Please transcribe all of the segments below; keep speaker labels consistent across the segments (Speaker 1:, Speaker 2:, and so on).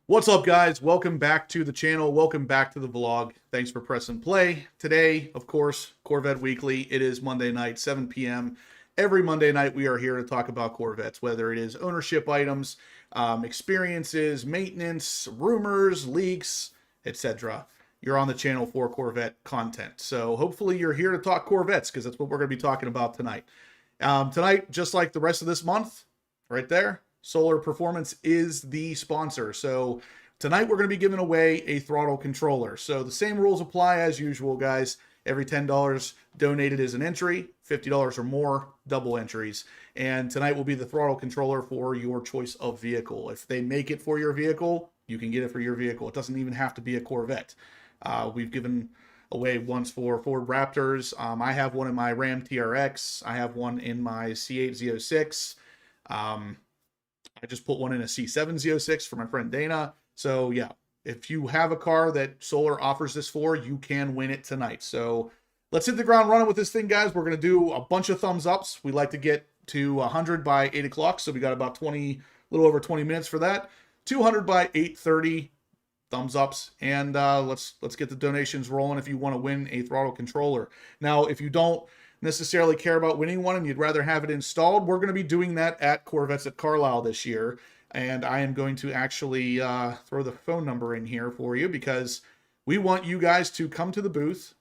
Speaker 1: What's up, guys? Welcome back to the channel. Welcome back to the vlog. Thanks for pressing play. Today, of course, Corvette Weekly. It is Monday night, 7 p.m. Every Monday night, we are here to talk about Corvettes, whether it is ownership items, experiences, maintenance, rumors, leaks, etc. You're on the channel for Corvette content. So hopefully you're here to talk Corvettes, because that's what we're going to be talking about tonight. Tonight, just like the rest of this month, right there, Solar Performance is the sponsor. So tonight we're going to be giving away a throttle controller. So the same rules apply as usual, guys. Every $10 donated is an entry, $50 or more, double entries. And tonight will be the throttle controller for your choice of vehicle. If they make it for your vehicle, you can get it for your vehicle. It doesn't even have to be a Corvette. We've given away once for Ford Raptors. I have one in my Ram TRX. I have one in my C8 Z06. I just put one in a C7 Z06 for my friend Dana. So yeah, if you have a car that Solar offers this for, you can win it tonight. So let's hit the ground running with this thing, guys. We're going to do a bunch of thumbs ups. We like to get to 100 by 8 o'clock. So we got about 20, a little over 20 minutes for that. 200 by 8:30 thumbs ups. And let's get the donations rolling if you want to win a throttle controller. Now, if you don't necessarily care about winning one and you'd rather have it installed, we're going to be doing that at Corvettes at Carlisle this year. And I am going to actually throw the phone number in here for you, because we want you guys to come to the booth,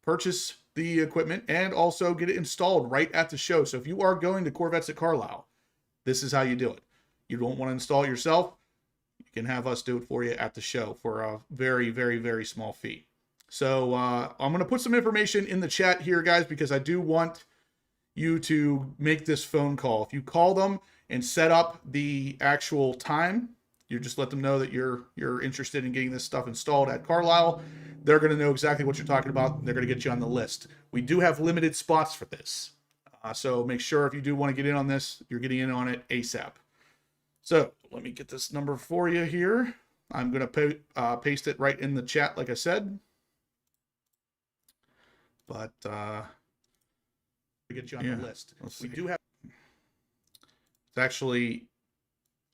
Speaker 1: purchase the equipment, and also get it installed right at the show. So if you are going to Corvettes at Carlisle, this is how you do it. You don't want to install it yourself, you can have us do it for you at the show for a very, very, very small fee. So I'm going to put some information in the chat here, guys, because I do want you to make this phone call. If you call them and set up the actual time, you just let them know that you're interested in getting this stuff installed at Carlisle. They're going to know exactly what you're talking about. They're going to get you on the list. We do have limited spots for this. So make sure if you do want to get in on this, you're getting in on it ASAP. So let me get this number for you here. I'm going to paste it right in the chat, like I said. But to get you on the list, we do have. It's actually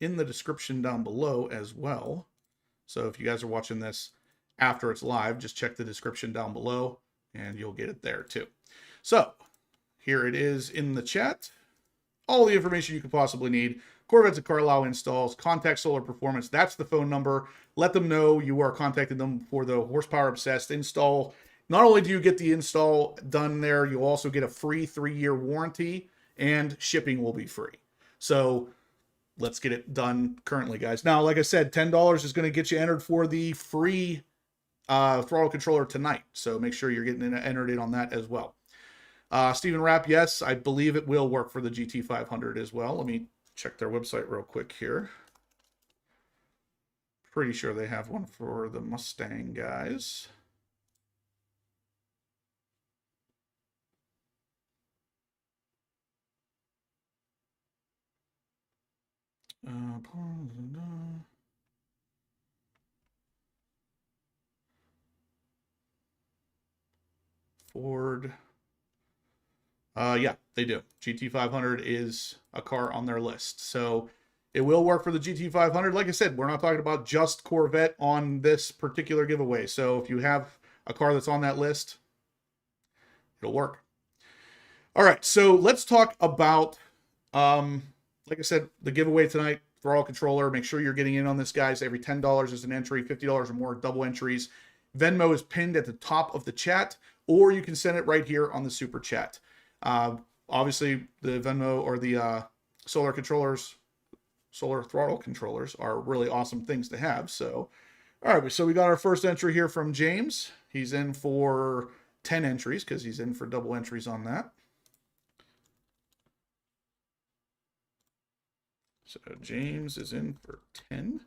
Speaker 1: in the description down below as well. So if you guys are watching this after it's live, just check the description down below and you'll get it there too. So here it is in the chat. All the information you could possibly need. Corvettes at Carlisle installs, contact Solar Performance. That's the phone number. Let them know you are contacting them for the Horsepower Obsessed install. Not only do you get the install done there, you'll also get a free 3-year warranty, and shipping will be free. So let's get it done currently, guys. Now, like I said, $10 is going to get you entered for the free throttle controller tonight. So make sure you're getting entered in on that as well. Stephen Rapp, yes, I believe it will work for the GT500 as well. Let me check their website real quick here. Pretty sure they have one for the Mustang, guys. Ford. Yeah, they do. GT500 is a car on their list. So it will work for the GT500. Like I said, we're not talking about just Corvette on this particular giveaway. So if you have a car that's on that list, it'll work. All right, so let's talk about, like I said, the giveaway tonight, throttle controller. Make sure you're getting in on this, guys. Every $10 is an entry, $50 or more, double entries. Venmo is pinned at the top of the chat, or you can send it right here on the super chat. Obviously, the Venmo or the solar controllers, solar throttle controllers are really awesome things to have. So, all right, so we got our first entry here from James. He's in for 10 entries because he's in for double entries on that. So James is in for 10.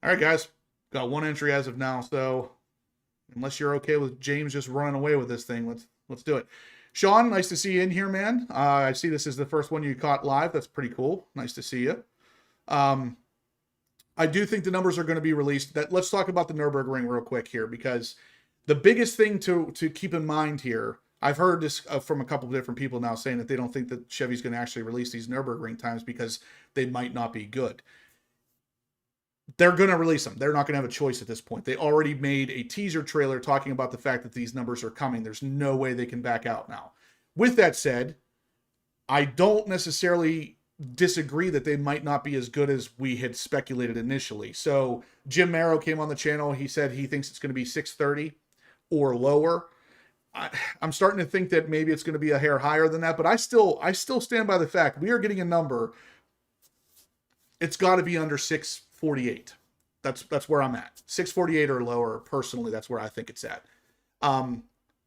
Speaker 1: All right, guys, got one entry as of now. So unless you're okay with James just running away with this thing, let's do it. Sean, nice to see you in here, man. I see this is the first one you caught live. That's pretty cool. Nice to see you. I do think the numbers are going to be released. Let's talk about the Nurburgring real quick here, because the biggest thing to keep in mind here, I've heard this from a couple of different people now saying that they don't think that Chevy's going to actually release these Nurburgring times because they might not be good. they're going to release them. They're not going to have a choice at this point. They already made a teaser trailer talking about the fact that these numbers are coming. There's no way they can back out now. With that said, I don't necessarily disagree that they might not be as good as we had speculated initially. So Jim Marrow came on the channel. He said he thinks it's going to be 630 or lower. I'm starting to think that maybe it's going to be a hair higher than that, but I still stand by the fact we are getting a number. It's got to be under 648. That's where I'm at. 648 or lower. Personally, that's where I think it's at.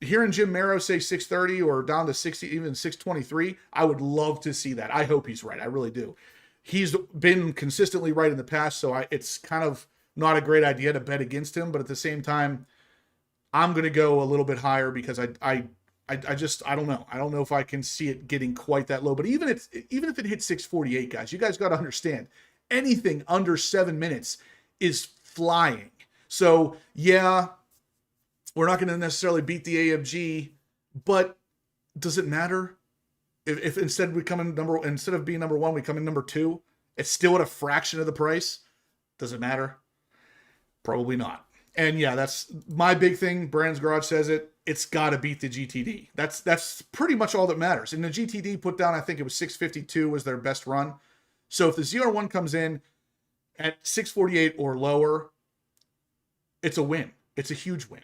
Speaker 1: Hearing Jim Marrow say 630 or down to 60, even 623, I would love to see that. I hope he's right. I really do. He's been consistently right in the past, so it's kind of not a great idea to bet against him. But at the same time, I'm going to go a little bit higher because I don't know. I don't know if I can see it getting quite that low. But even if it hits 648, guys, you guys got to understand, anything under 7 minutes is flying. So yeah, we're not going to necessarily beat the AMG, but does it matter if instead of being number one, we come in number two? It's still at a fraction of the price. Does it matter? Probably not. And yeah, that's my big thing. Brand's Garage says it. It's got to beat the GTD. That's pretty much all that matters. And the GTD put down, I think it was 652 was their best run. So if the ZR1 comes in at 648 or lower, it's a win. It's a huge win.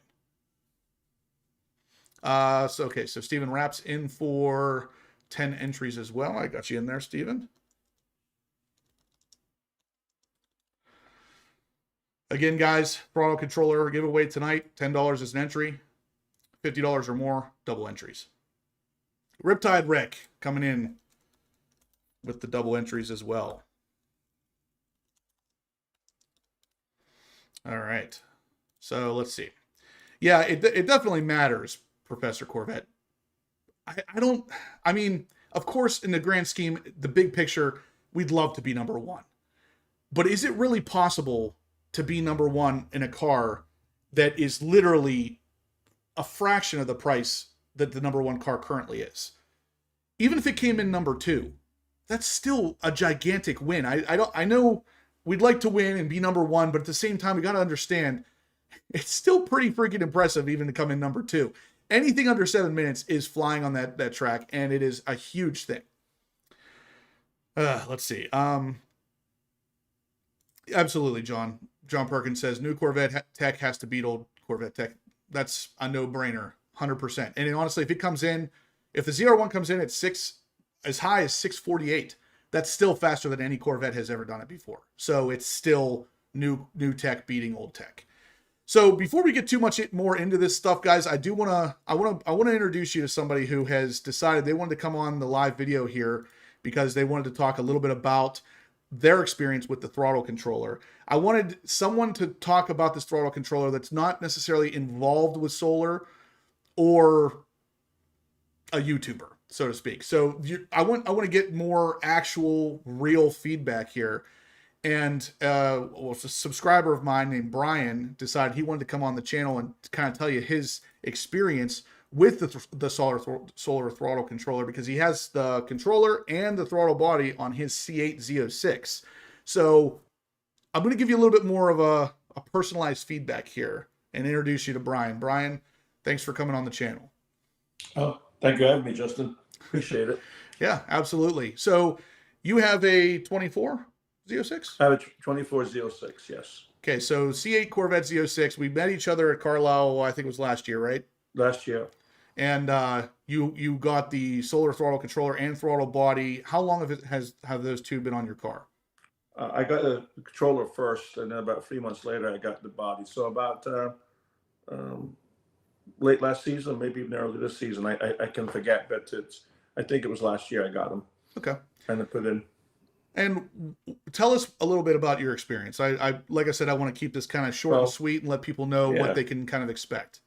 Speaker 1: So Steven Rapp's in for 10 entries as well. I got you in there, Steven. Again, guys, throttle controller giveaway tonight. $10 is an entry. $50 or more, double entries. Riptide Rick coming in with the double entries as well. All right. So let's see. Yeah, it definitely matters, Professor Corvette. I mean, of course, in the grand scheme, the big picture, we'd love to be number one. But is it really possible to be number one in a car that is literally a fraction of the price that the number one car currently is? Even if it came in number two, that's still a gigantic win. I know we'd like to win and be number one, but at the same time, we got to understand it's still pretty freaking impressive even to come in number two. Anything under 7 minutes is flying on that track, and it is a huge thing. Let's see. Absolutely, John. John Perkins says, new Corvette tech has to beat old Corvette tech. That's a no-brainer, 100%. And honestly, if the ZR1 comes in at as high as 648, that's still faster than any Corvette has ever done it before. So it's still new tech beating old tech. So before we get too much more into this stuff, guys, I want to introduce you to somebody who has decided they wanted to come on the live video here because they wanted to talk a little bit about their experience with the throttle controller. I wanted someone to talk about this throttle controller that's not necessarily involved with solar or a YouTuber, so to speak. So I want to get more actual real feedback here. And a subscriber of mine named Brian decided he wanted to come on the channel and kind of tell you his experience with the solar throttle controller, because he has the controller and the throttle body on his C8 Z06. So I'm going to give you a little bit more of a personalized feedback here and introduce you to Brian. Brian, thanks for coming on the channel.
Speaker 2: Oh, thank you for having me, Justin. Appreciate it.
Speaker 1: Yeah, absolutely. So you have a 24 Z06?
Speaker 2: I have a 24 Z06, yes.
Speaker 1: Okay, so C8 Corvette Z06. We met each other at CARLISLE, I think it was last year, right?
Speaker 2: Last year.
Speaker 1: And you got the solar throttle controller and throttle body. How long have those two been on your car?
Speaker 2: I got the controller first, and then about 3 months later, I got the body. So about late last season, maybe even early this season. I can forget, but I think it was last year I got them.
Speaker 1: Okay.
Speaker 2: And I put in.
Speaker 1: And tell us a little bit about your experience. Like I said, I want to keep this kind of short and sweet and let people know what they can kind of expect.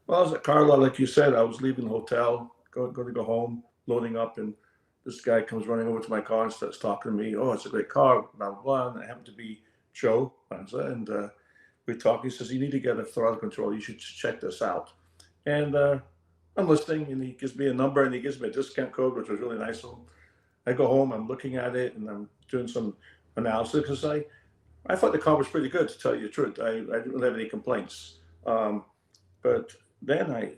Speaker 2: Well, I was at Carlisle, like you said. I was leaving the hotel, going to go home, loading up, and this guy comes running over to my car and starts talking to me. Oh, it's a great car, blah, blah, blah. And I happened to be Joe, and we talk. He says, you need to get a throttle control. You should check this out. And I'm listening, and he gives me a number, and he gives me a discount code, which was really nice of him. I go home, I'm looking at it, and I'm doing some analysis because I thought the car was pretty good, to tell you the truth. I didn't really have any complaints. But then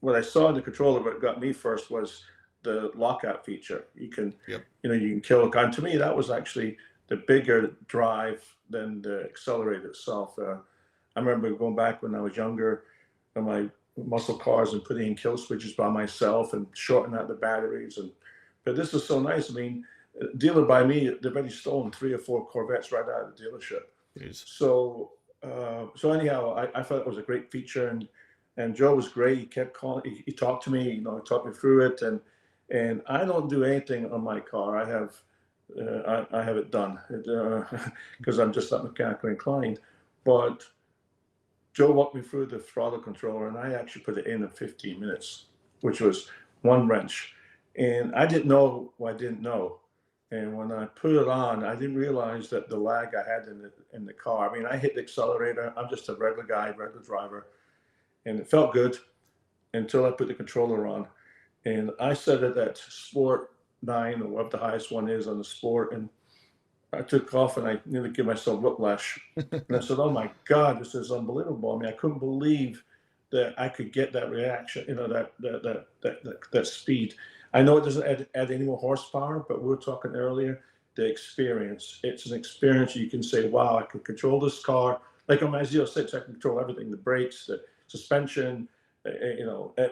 Speaker 2: what I saw in the controller, what got me first was the lockout feature. You can,
Speaker 1: Yep.
Speaker 2: you can kill a car. And to me, that was actually the bigger drive than the accelerator itself. I remember going back when I was younger on my muscle cars and putting in kill switches by myself and shorting out the batteries. But this is so nice. I mean, dealer by me, they've already stolen 3 or 4 Corvettes right out of the dealership.
Speaker 1: Jeez.
Speaker 2: So anyhow, I thought it was a great feature, and Joe was great. He kept calling. He talked to me. He talked me through it, and I don't do anything on my car. I have it done because I'm just not mechanically inclined. But Joe walked me through the throttle controller, and I actually put it in 15 minutes, which was one wrench. And I didn't know what I didn't know. And when I put it on, I didn't realize that the lag I had in the car. I mean, I hit the accelerator. I'm just a regular guy, regular driver, and it felt good until I put the controller on. And I set it at Sport 9, or whatever the highest one is on the Sport, and I took off and I nearly gave myself whiplash. And I said, "Oh my God, this is unbelievable." I mean, I couldn't believe that I could get that reaction, that speed. I know it doesn't add any more horsepower, but we were talking earlier, the experience. It's an experience you can say, wow, I can control this car. Like on my Z06, I can control everything, the brakes, the suspension,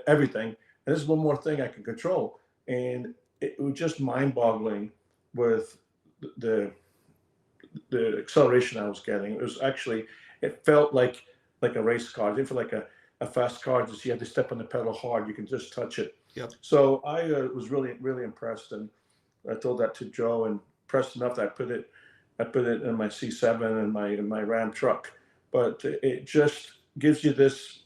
Speaker 2: everything. And there's one more thing I can control. And it was just mind-boggling with the acceleration I was getting. It was actually, it felt like a race car. It didn't feel like a fast car. Just you had to step on the pedal hard. You can just touch it.
Speaker 1: Yep.
Speaker 2: So I was really, really impressed, and I told that to Joe, and impressed enough that I put it in my C7 and my Ram truck. But it just gives you this.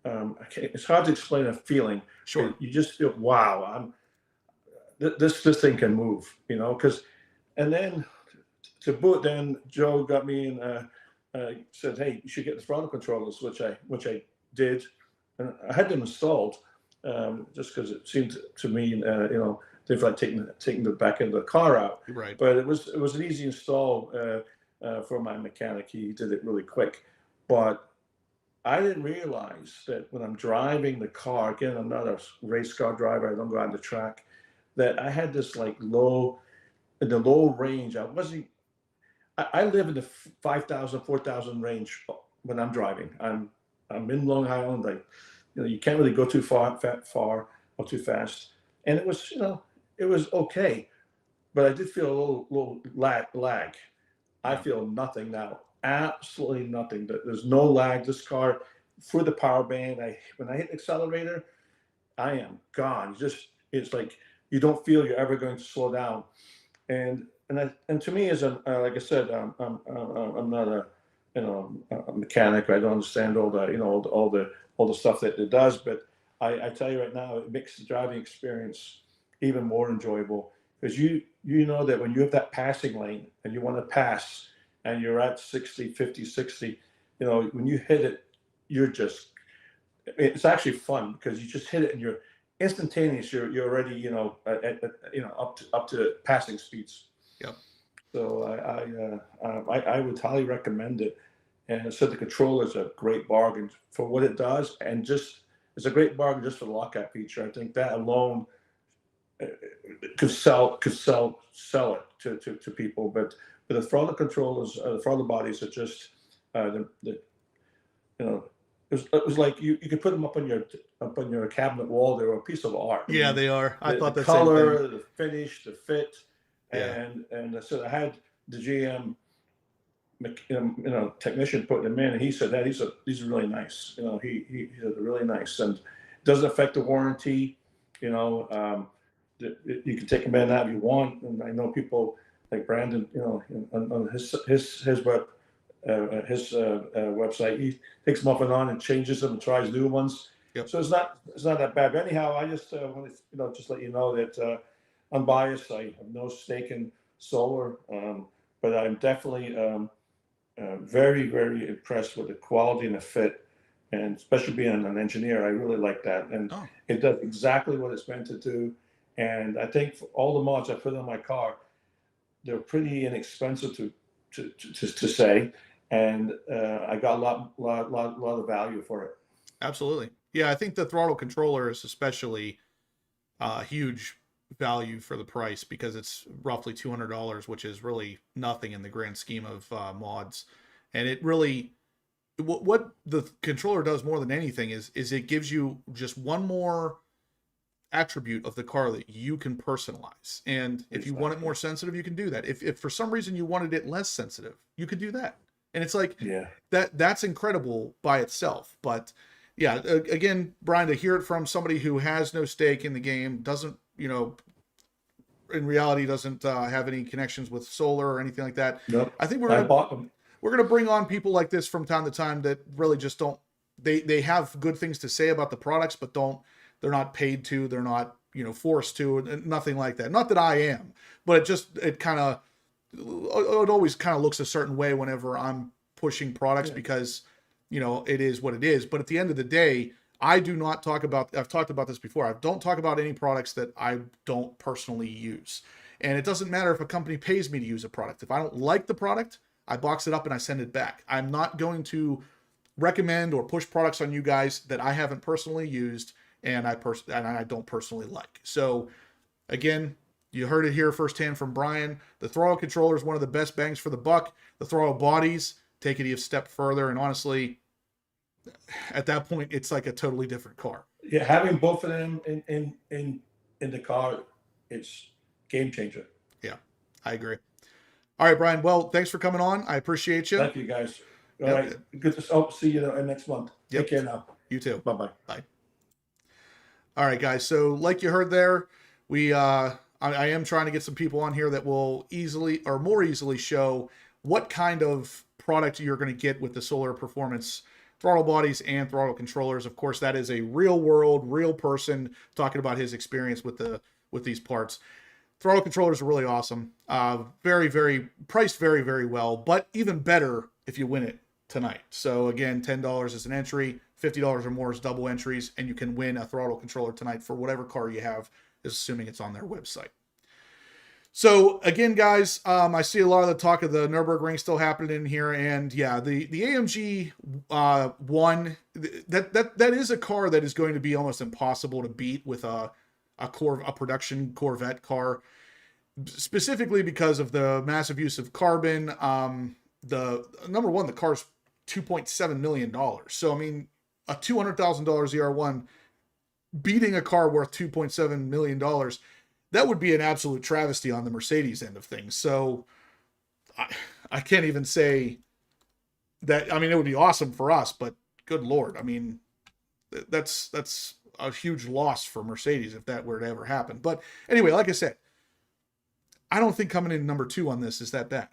Speaker 2: It's hard to explain a feeling.
Speaker 1: Sure.
Speaker 2: You just feel, wow, this thing can move, because, and then to boot, then Joe got me and said, "Hey, you should get the throttle controllers," which I did, and I had them installed just because it seemed to me, they felt like taking the back end of the car out.
Speaker 1: Right.
Speaker 2: But it was an easy install for my mechanic. He did it really quick, but I didn't realize that when I'm driving the car, again, I'm not a race car driver. I don't go on the track. That I had this like in the low range. I live in the 5,000, 4,000 range when I'm driving. I'm in Long Island. You can't really go too far or too fast. And it was, it was okay, but I did feel a little lag. I feel nothing now, absolutely nothing. There's no lag. This car, through the power band, when I hit the accelerator, I am gone. It's like you don't feel you're ever going to slow down. And to me, as like I said, I'm not a mechanic. I don't understand all the stuff that it does. But I tell you right now, it makes the driving experience even more enjoyable, because you know that when you have that passing lane and you want to pass and you're at 60, 50, 60, when you hit it, it's actually fun, because you just hit it and you're instantaneous. You're already up to passing speeds.
Speaker 1: Yep.
Speaker 2: So I would highly recommend it. And so the controller is a great bargain for what it does, and it's a great bargain just for the lockout feature. I think that alone could sell it to people. But the throttle controllers, the throttle bodies are just it was like you could put them up on your cabinet wall. They were a piece of art.
Speaker 1: Yeah, I mean, they are. I thought
Speaker 2: the
Speaker 1: the color,
Speaker 2: same thing. The finish, the fit, and so I had the GM technician putting them in, and he said that these are really nice. He said they're really nice, and it doesn't affect the warranty. You can take them in and out if you want. And I know people like Brandon, on his website, he takes them off and on and changes them and tries new ones.
Speaker 1: Yep.
Speaker 2: So it's not that bad. But anyhow, I just want to just let you know that unbiased. I have no stake in solar, but I'm definitely very, very impressed with the quality and the fit, and especially being an engineer, I really like that. And it does exactly what it's meant to do. And I think for all the mods I put on my car, they're pretty inexpensive to to say, and I got a lot of value for it.
Speaker 1: Absolutely. Yeah, I think the throttle controller is especially huge value for the price because it's roughly $200, which is really nothing in the grand scheme of mods. And it really, what the controller does more than anything is it gives you just one more attribute of the car that you can personalize. And if you want it more sensitive, you can do that. If for some reason you wanted it less sensitive, you could do that. And it's like,
Speaker 2: Yeah,
Speaker 1: that's incredible by itself. But yeah, again, Brian, to hear it from somebody who has no stake in the game, doesn't, in reality doesn't have any connections with solar or anything like that.
Speaker 2: nope.
Speaker 1: I think
Speaker 2: I bought them.
Speaker 1: we're gonna bring on people like this from time to time that really just don't, they have good things to say about the products, but they're not paid to, they're not forced to, and nothing like that. Not that I am, but it always kind of looks a certain way whenever I'm pushing products because it is what it is. But at the end of the day, I do not talk about, I've talked about this before, I don't talk about any products that I don't personally use. And it doesn't matter if a company pays me to use a product. If I don't like the product, I box it up and I send it back. I'm not going to recommend or push products on you guys that I haven't personally used and I don't personally like. So again, you heard it here firsthand from Brian. The throttle controller is one of the best bangs for the buck. The throttle bodies take it a step further, and honestly, at that point, it's like a totally different car.
Speaker 2: Yeah, having both of them in the car, it's game changer.
Speaker 1: Yeah, I agree. All right, Brian. Well, thanks for coming on. I appreciate you.
Speaker 2: Thank you, guys. All right, good to see you next month.
Speaker 1: Yep.
Speaker 2: Take care now.
Speaker 1: You too.
Speaker 2: Bye-bye.
Speaker 1: Bye. All right, guys. So like you heard there, I am trying to get some people on here that will easily or more easily show what kind of product you're going to get with the Solar Performance throttle bodies and throttle controllers. Of course, that is a real world, real person talking about his experience with these parts. Throttle controllers are really awesome. Very, very priced very, very well, but even better if you win it tonight. So again, $10 is an entry, $50 or more is double entries, and you can win a throttle controller tonight for whatever car you have, assuming it's on their website. So again, guys, I see a lot of the talk of the Nurburgring still happening in here, and yeah, the AMG one, that is a car that is going to be almost impossible to beat with a production Corvette car, specifically because of the massive use of carbon. The number one, the car's $2.7 million. So I mean, a $200,000 ZR1 beating a car worth $2.7 million, that would be an absolute travesty on the Mercedes end of things. So I can't even say that. I mean, it would be awesome for us, but good Lord. I mean, that's a huge loss for Mercedes if that were to ever happen. But anyway, like I said, I don't think coming in number 2 on this is that bad.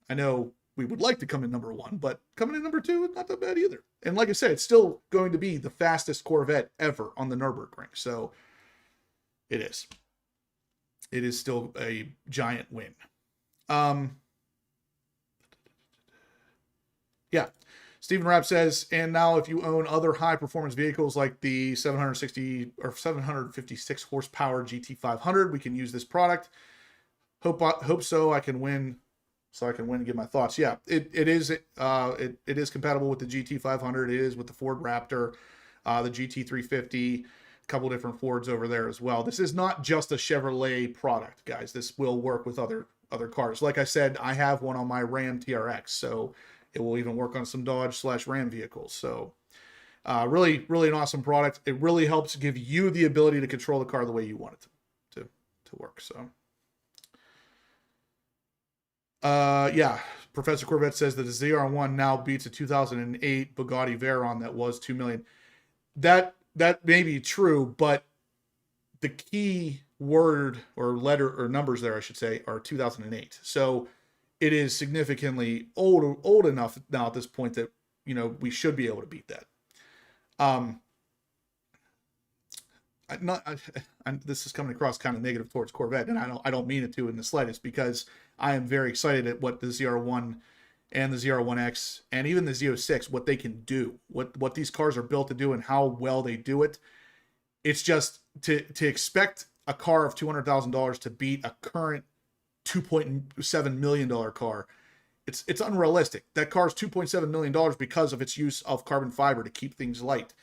Speaker 1: I know we would like to come in number 1, but coming in number 2 is not that bad either. And like I said, it's still going to be the fastest Corvette ever on the Nurburgring. So it is. It is still a giant win. Yeah. Stephen Rapp says, and now if you own other high performance vehicles like the 760 or 756 horsepower GT500, we can use this product. Hope so. I can win. So I can win and give my thoughts. Yeah, it is compatible with the GT500. It is with the Ford Raptor, the GT350, a couple different Fords over there as well. This is not just a Chevrolet product, guys. This will work with other cars. Like I said, I have one on my Ram TRX, so it will even work on some Dodge/Ram vehicles. So really, really an awesome product. It really helps give you the ability to control the car the way you want it to work. So. Yeah, Professor Corvette says that the ZR1 now beats a 2008 Bugatti Veyron that was $2 million. That may be true, but the key word or letter or numbers there, I should say, are 2008. So it is significantly old enough now at this point that we should be able to beat that. This is coming across kind of negative towards Corvette, and I don't mean it to in the slightest, because I am very excited at what the ZR1 and the ZR1X and even the Z06, what they can do, what these cars are built to do, and how well they do it. It's just to expect a car of $200,000 to beat a current $2.7 million car It's unrealistic. That car is $2.7 million because of its use of carbon fiber to keep things light.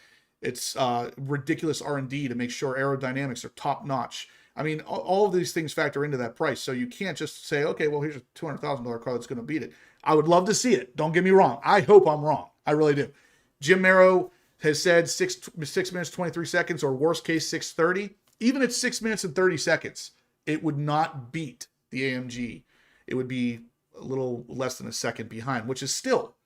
Speaker 1: It's ridiculous R&D to make sure aerodynamics are top notch. I mean, all of these things factor into that price. So you can't just say, okay, well, here's a $200,000 car that's going to beat it. I would love to see it. Don't get me wrong. I hope I'm wrong. I really do. Jim Merrow has said 6 minutes, 23 seconds, or worst case, 6:30. Even at 6 minutes and 30 seconds, it would not beat the AMG. It would be a little less than a second behind, which is still,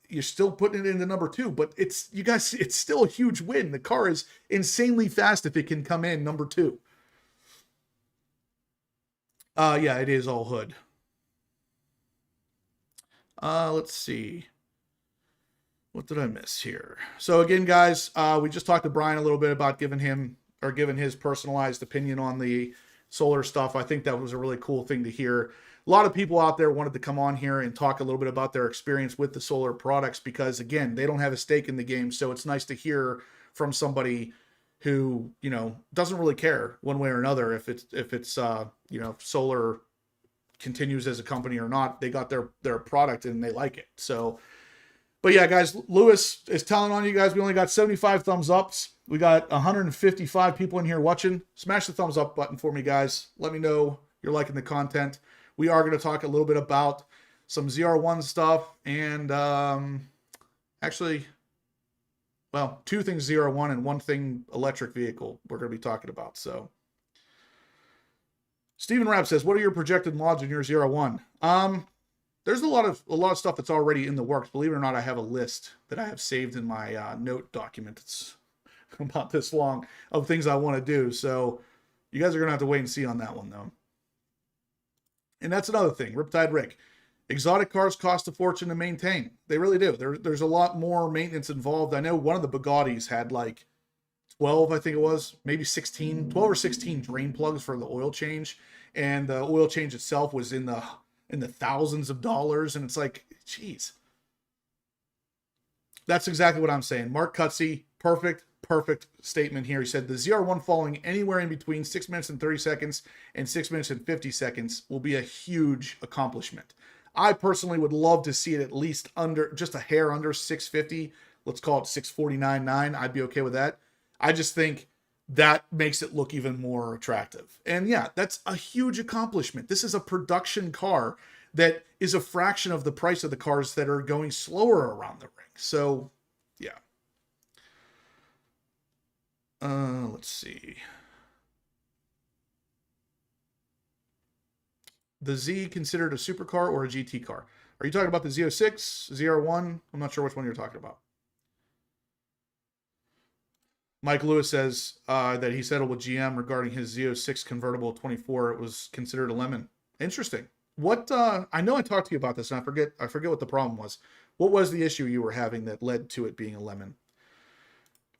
Speaker 1: you're still putting it into number 2, but it's, you guys, it's still a huge win. The car is insanely fast if it can come in number 2. Yeah, it is all hood. Let's see. What did I miss here? So again, guys, we just talked to Brian a little bit about giving his personalized opinion on the solar stuff. I think that was a really cool thing to hear. A lot of people out there wanted to come on here and talk a little bit about their experience with the solar products because, again, they don't have a stake in the game. So it's nice to hear from somebody who, you know, doesn't really care one way or another if it's you know, solar continues as a company or not. They got their product and they like it. So, but yeah, guys, Lewis is telling on you guys. We only got 75 thumbs ups. We got 155 people in here watching. Smash the thumbs up button for me, guys. Let me know you're liking the content. We are going to talk a little bit about some ZR1 stuff and actually, well, 2 things ZR1 and 1 thing electric vehicle we're going to be talking about. So Stephen Rapp says, what are your projected mods in your ZR1? There's a lot of stuff that's already in the works. Believe it or not, I have a list that I have saved in my note document. It's about this long of things I want to do. So you guys are going to have to wait and see on that one, though. And that's another thing. Riptide Rick. Exotic cars cost a fortune to maintain. They really do. There's a lot more maintenance involved. I know one of the Bugattis had like 12, I think it was, maybe 16, 12 or 16 drain plugs for the oil change. And the oil change itself was in the thousands of dollars. And it's like, geez. That's exactly what I'm saying. Mark Cutsey, perfect statement here. He said the ZR1 falling anywhere in between 6 minutes and 30 seconds and 6 minutes and 50 seconds will be a huge accomplishment. I personally would love to see it at least under, just a hair under 650. Let's call it 649.9. I'd be okay with that. I just think that makes it look even more attractive. And yeah, that's a huge accomplishment. This is a production car that is a fraction of the price of the cars that are going slower around the ring. So yeah. Let's see. The Z considered a supercar or a GT car? Are you talking about the Z06, ZR1? I'm not sure which one you're talking about. Mike Lewis says that he settled with GM regarding his Z06 convertible 24. It was considered a lemon. Interesting. What I know I talked to you about this, and I forget what the problem was. What was the issue you were having that led to it being a lemon?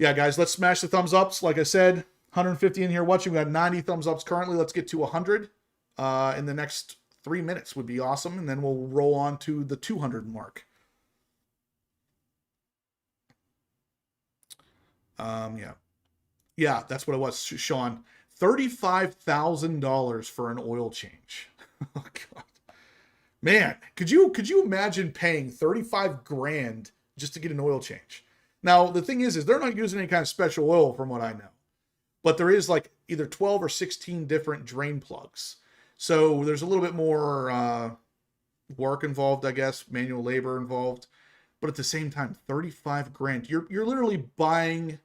Speaker 1: Yeah, guys, let's smash the thumbs ups. Like I said, 150 in here watching. We got 90 thumbs ups currently. Let's get to 100 in the next 3 minutes would be awesome. And then we'll roll on to the 200 mark. Yeah, that's what it was, Sean. $35,000 for an oil change. Oh, God. Man, could you imagine paying 35 grand just to get an oil change? Now, the thing is they're not using any kind of special oil from what I know. But there is like either 12 or 16 different drain plugs. So there's a little bit more work involved, I guess, manual labor involved. But at the same time, 35 grand. You're literally buying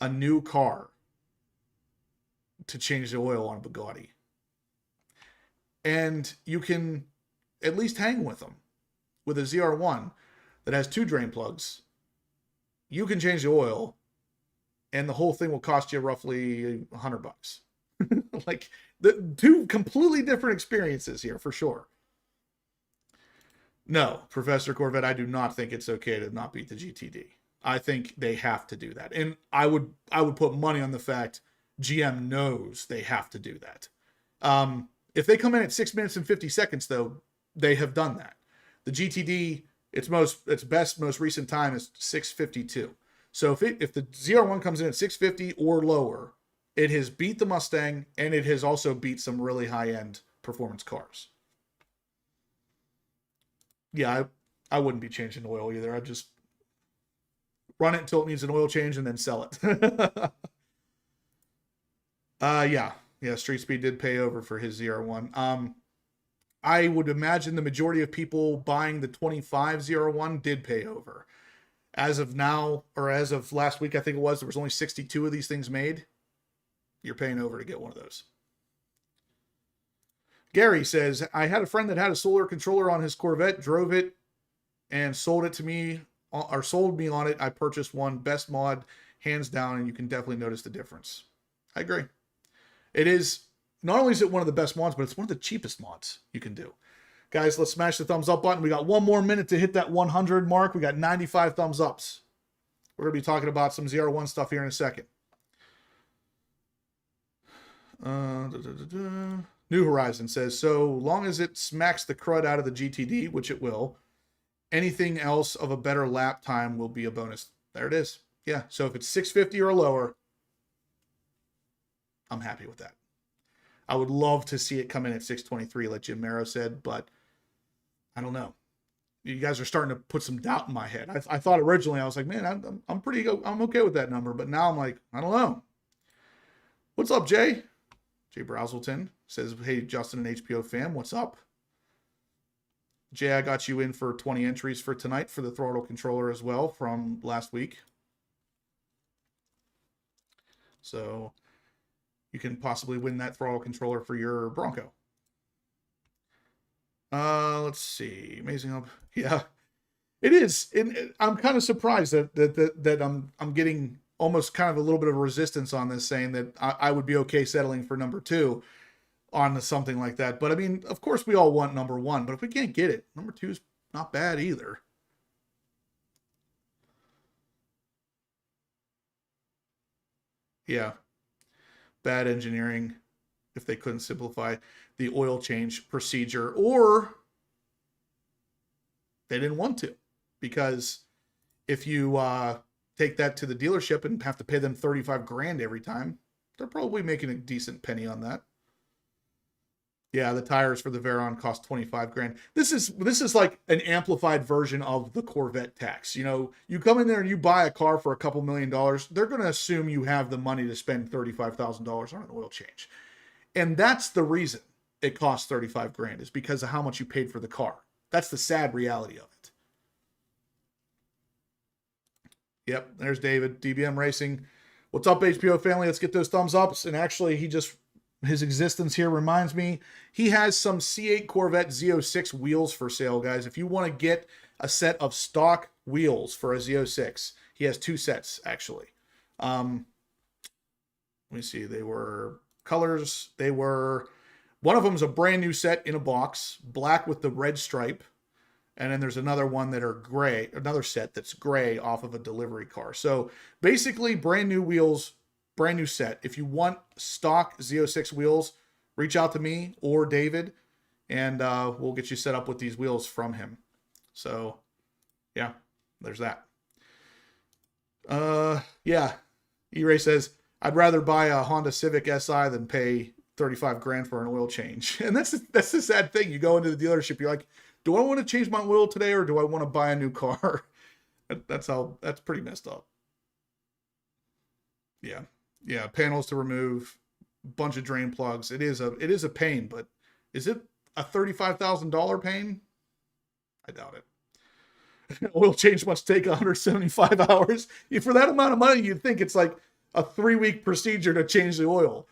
Speaker 1: a new car to change the oil on a Bugatti. And you can at least hang with them. With a ZR1 that has 2 drain plugs, you can change the oil, and the whole thing will cost you roughly $100. Like, the 2 completely different experiences here, for sure. No, Professor Corvette, I do not think it's okay to not beat the GTD. I think they have to do that. And I would put money on the fact GM knows they have to do that. If they come in at 6 minutes and 50 seconds, though, they have done that. The GTD, its best, most recent time is 6:52. So if the ZR1 comes in at 6:50 or lower, it has beat the Mustang, and it has also beat some really high-end performance cars. yeah, I wouldn't be changing oil either. I'd just run it until it needs an oil change and then sell it. Yeah. Street Speed did pay over for his ZR1. I would imagine the majority of people buying the 25 ZR1 did pay over. As of now, or as of last week, I think it was, there was only 62 of these things made. You're paying over to get one of those. Gary says, I had a friend that had a solar controller on his Corvette, drove it, and sold it to me, or sold me on it. I purchased one. Best mod, hands down, and you can definitely notice the difference. I agree. It is, not only is it one of the best mods, but it's one of the cheapest mods you can do. Guys, let's smash the thumbs up button. We got one more minute to hit that 100 mark. We got 95 thumbs ups. We're going to be talking about some ZR1 stuff here in a second. New Horizon says, so long as it smacks the crud out of the GTD, which it will, anything else of a better lap time will be a bonus. There it is. Yeah, so if it's 650 or lower, I'm happy with that. I would love to see it come in at 623, like Jim Marrow said, but I don't know. You guys are starting to put some doubt in my head. I thought originally, I was like, man, I'm okay with that number, but now I'm like, I don't know. What's up, Jay? Jay Brazelton says, hey, Justin and HPO fam, what's up? Jay, I got you in for 20 entries for tonight for the throttle controller as well from last week. So you can possibly win that throttle controller for your Bronco. Let's see. Amazing. Yeah, it is. And I'm kind of surprised that I'm getting almost kind of a little bit of resistance on this, saying that I would be okay settling for number 2 on something like that. But I mean, of course we all want number 1, but if we can't get it, number 2 is not bad either. Yeah. Bad engineering if they couldn't simplify the oil change procedure, or they didn't want to, because if you take that to the dealership and have to pay them 35 grand every time, they're probably making a decent penny on that. Yeah, the tires for the Veyron cost 25 grand. This is like an amplified version of the Corvette tax. You know, you come in there and you buy a car for a couple $1 million, they're going to assume you have the money to spend $35,000 on an oil change. And that's the reason it costs 35 grand, is because of how much you paid for the car. That's the sad reality of it. Yep, there's David, DBM Racing. What's up, HPO family? Let's get those thumbs ups. And actually, his existence here reminds me, he has some C8 Corvette Z06 wheels for sale, guys. If you want to get a set of stock wheels for a Z06, he has 2 sets, actually. Let me see. They were colors. One of them is a brand new set in a box, black with the red stripe. And then there's another one that are gray, another set that's gray off of a delivery car. So basically brand new wheels, brand new set. If you want stock Z06 wheels, reach out to me or David, and we'll get you set up with these wheels from him. So yeah, there's that. Yeah. E-Ray says, I'd rather buy a Honda Civic Si than pay 35 grand for an oil change. And that's the sad thing. You go into the dealership, you're like, do I want to change my oil today, or do I want to buy a new car? That's pretty messed up. Yeah. Yeah. Panels to remove, bunch of drain plugs. It is a pain, but is it a $35,000 pain? I doubt it. Oil change must take 175 hours. For that amount of money, you'd think it's like a 3-week procedure to change the oil.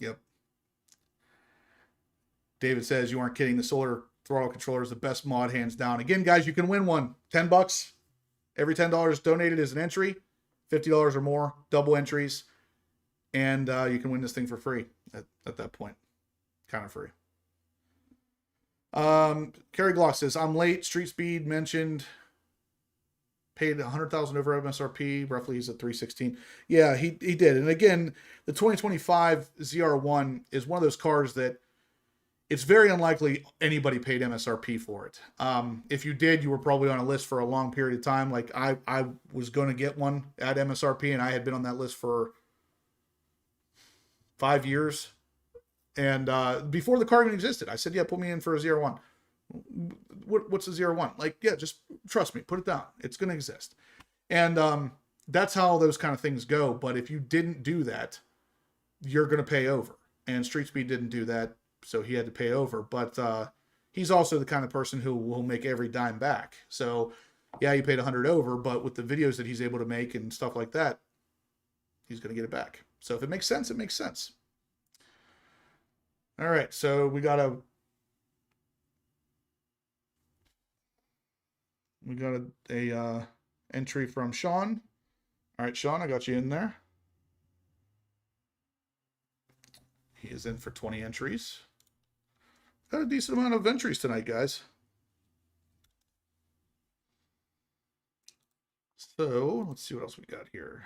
Speaker 1: Yep. David says, you aren't kidding. The solar throttle controller is the best mod, hands down. Again, guys, you can win one. $10. Every $10 donated is an entry. $50 or more, double entries. And you can win this thing for free at that point. Kind of free. Kerry Glock says, I'm late. Street Speed mentioned paid 100,000 over MSRP. Roughly, he's at 316. Yeah, he did. And again, the 2025 ZR1 is one of those cars that it's very unlikely anybody paid MSRP for it. If you did, you were probably on a list for a long period of time. Like I was going to get one at MSRP, and I had been on that list for 5 years. And before the car even existed, I said, yeah, put me in for a ZR1. What's a ZR1? Like, yeah, just trust me, put it down. It's going to exist. And that's how those kind of things go. But if you didn't do that, you're going to pay over. And Street Speed didn't do that, so he had to pay over. But he's also the kind of person who will make every dime back. So, yeah, he paid 100 over, but with the videos that he's able to make and stuff like that, he's going to get it back. So if it makes sense, it makes sense. All right, so we got a entry from Sean. All right, Sean, I got you in there. He is in for 20 entries. Got a decent amount of entries tonight, guys. So let's see what else we got here.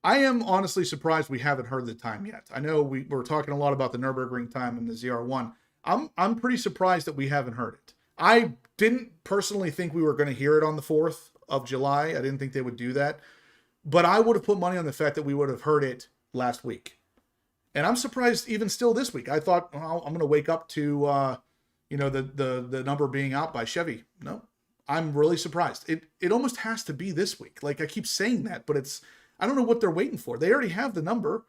Speaker 1: I am honestly surprised we haven't heard the time yet. I know we're talking a lot about the Nurburgring time and the ZR1. I'm pretty surprised that we haven't heard it. I didn't personally think we were going to hear it on the 4th of July. I didn't think they would do that. But I would have put money on the fact that we would have heard it last week. And I'm surprised even still this week. I thought, well, I'm going to wake up to, the number being out by Chevy. No, I'm really surprised. It almost has to be this week. Like I keep saying that, but I don't know what they're waiting for. They already have the number.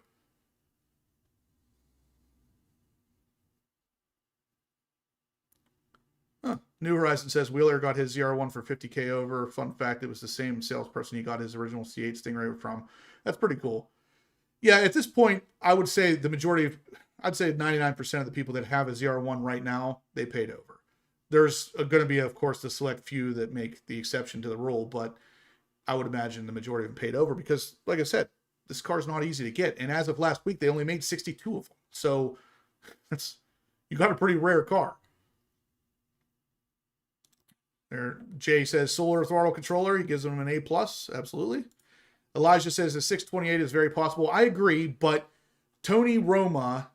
Speaker 1: Huh. New Horizon says Wheeler got his ZR1 for 50K over. Fun fact, it was the same salesperson he got his original C8 Stingray from. That's pretty cool. Yeah, at this point, I would say I'd say 99% of the people that have a ZR1 right now, they paid over. There's going to be, of course, the select few that make the exception to the rule, but I would imagine the majority of them paid over because, like I said, this car is not easy to get. And as of last week, they only made 62 of them. So you got a pretty rare car. There, Jay says solar throttle controller. He gives them an A+. Absolutely. Elijah says the 628 is very possible. I agree, but Tony Roma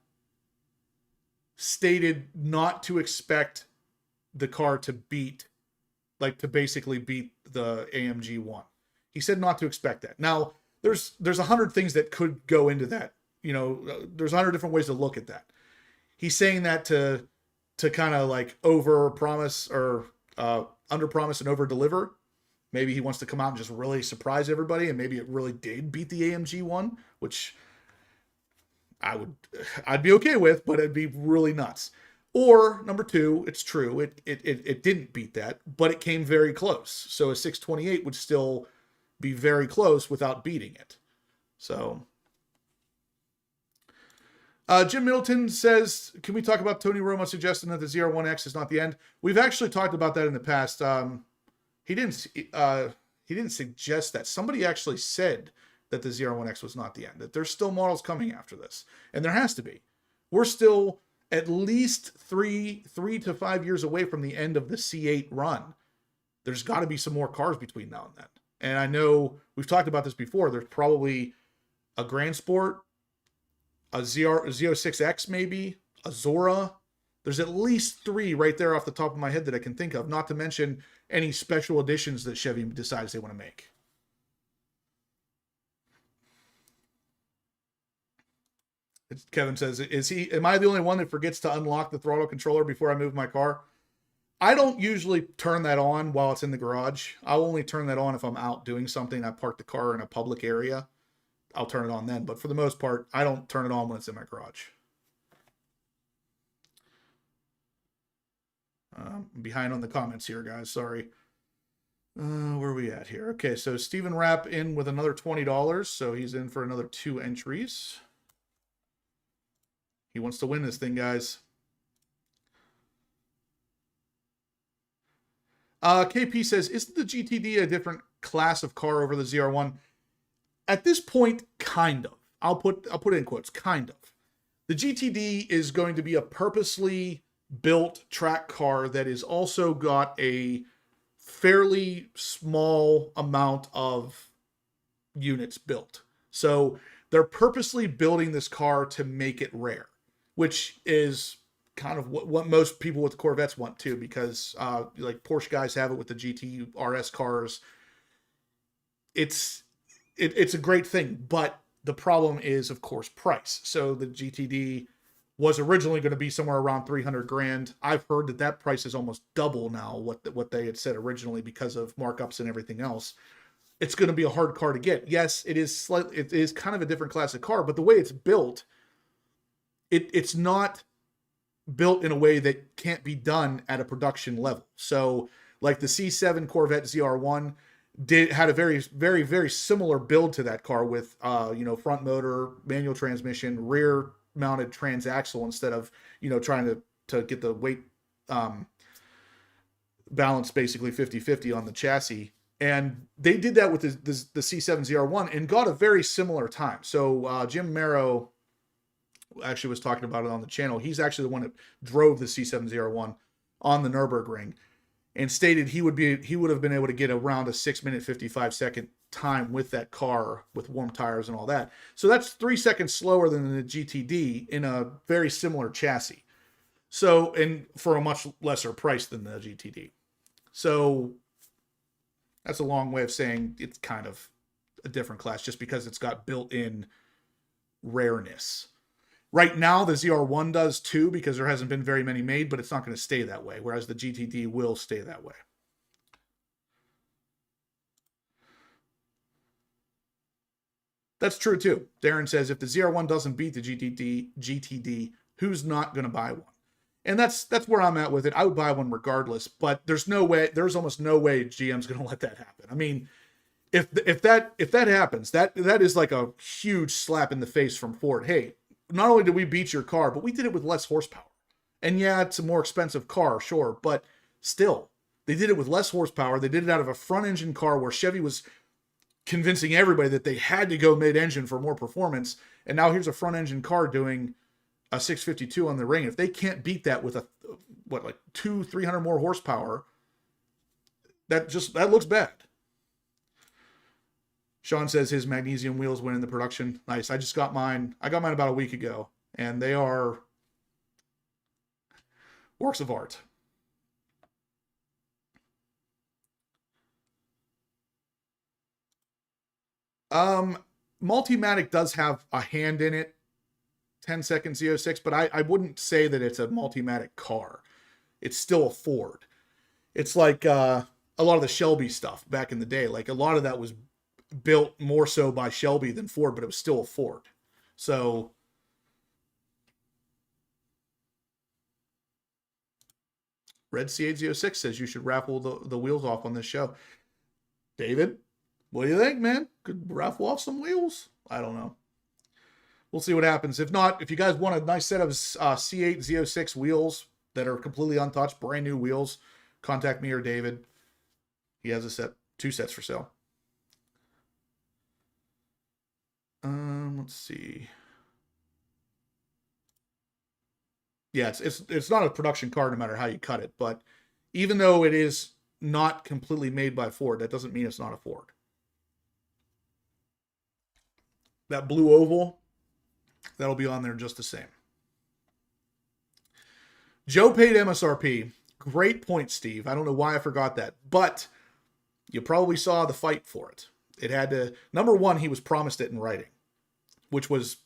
Speaker 1: stated not to expect the car to basically beat the AMG 1. He said not to expect that. Now, there's 100 things that could go into that. There's 100 different ways to look at that. He's saying that to kind of like over promise or under promise and over deliver. Maybe he wants to come out and just really surprise everybody, and maybe it really did beat the AMG 1, which I'd be okay with, but it'd be really nuts. Or number 2, it's true, it didn't beat that, but it came very close. So a 628 would still be very close without beating it. So Jim Middleton says, can we talk about Tony Roma suggesting that the ZR1X is not the end? We've actually talked about that in the past. He didn't suggest that. Somebody actually said that the ZR1X was not the end, that there's still models coming after this. And there has to be. We're still at least three to 5 years away from the end of the C8 run. There's got to be some more cars between now and then. And I know we've talked about this before. There's probably a Grand Sport, a Z06X maybe, a Zora. There's at least 3 right there off the top of my head that I can think of, not to mention any special editions that Chevy decides they want to make. Kevin says, am I the only one that forgets to unlock the throttle controller before I move my car? I don't usually turn that on while it's in the garage. I'll only turn that on if I'm out doing something. I park the car in a public area. I'll turn it on then. But for the most part, I don't turn it on when it's in my garage. I'm behind on the comments here, guys. Sorry. Where are we at here? Okay, so Stephen Rapp in with another $20. So he's in for another 2 entries. He wants to win this thing, guys. KP says, isn't the GTD a different class of car over the ZR1? At this point, kind of. I'll put it in quotes, kind of. The GTD is going to be a purposely built track car that is also got a fairly small amount of units built. So they're purposely building this car to make it rare, which is kind of what most people with Corvettes want too, because like Porsche guys have it with the GT RS cars. It's a great thing, but the problem is, of course, price. So the GTD was originally going to be somewhere around 300 grand. I've heard that that price is almost double now what they had said originally because of markups and everything else. It's going to be a hard car to get. Yes, it is kind of a different class of car, but the way it's built, it's not built in a way that can't be done at a production level. So like the C7 Corvette ZR1 had a very, very, very similar build to that car with, front motor, manual transmission, rear mounted transaxle instead of, trying to get the weight balance basically 50-50 on the chassis. And they did that with the C7 ZR1 and got a very similar time. So Jim Merrow actually was talking about it on the channel. He's actually the one that drove the C7 ZR1 on the Nurburgring and stated he would have been able to get around a 6-minute 55-second time with that car with warm tires and all that. So that's 3 seconds slower than the GTD in a very similar chassis. So, and for a much lesser price than the GTD. So that's a long way of saying it's kind of a different class just because it's got built-in rareness. Right now, the ZR1 does too, because there hasn't been very many made, but it's not going to stay that way, whereas the GTD will stay that way. That's true too. Darren says, if the ZR1 doesn't beat the GTD, who's not going to buy one? And that's where I'm at with it. I would buy one regardless, but there's almost no way GM's going to let that happen. I mean, if that happens, that is like a huge slap in the face from Ford. Hey, not only did we beat your car, but we did it with less horsepower. And yeah, it's a more expensive car, sure, but still, they did it with less horsepower. They did it out of a front engine car where Chevy was convincing everybody that they had to go mid-engine for more performance. And now here's a front engine car doing a 652 on the ring. If they can't beat that with 200-300 more horsepower, that looks bad. Sean says his magnesium wheels went in the production. Nice. I just got mine. I got mine about a week ago, and they are works of art. Multimatic does have a hand in it, 10-second Z06, but I wouldn't say that it's a Multimatic car. It's still a Ford. It's like a lot of the Shelby stuff back in the day. Like a lot of that was built more so by Shelby than Ford, but it was still a Ford. So Red C806 says you should raffle the wheels off on this show. David, what do you think, man? Could raffle off some wheels? I don't know. We'll see what happens. If not, if you guys want a nice set of C8 Z06 wheels that are completely untouched, brand new wheels, contact me or David. He has 2 sets for sale. Let's see. Yeah, it's not a production car no matter how you cut it, but even though it is not completely made by Ford, that doesn't mean it's not a Ford. That blue oval, that'll be on there just the same. Joe paid MSRP. Great point, Steve. I don't know why I forgot that, but you probably saw the fight for it. It had to, number one, he was promised it in writing, which was,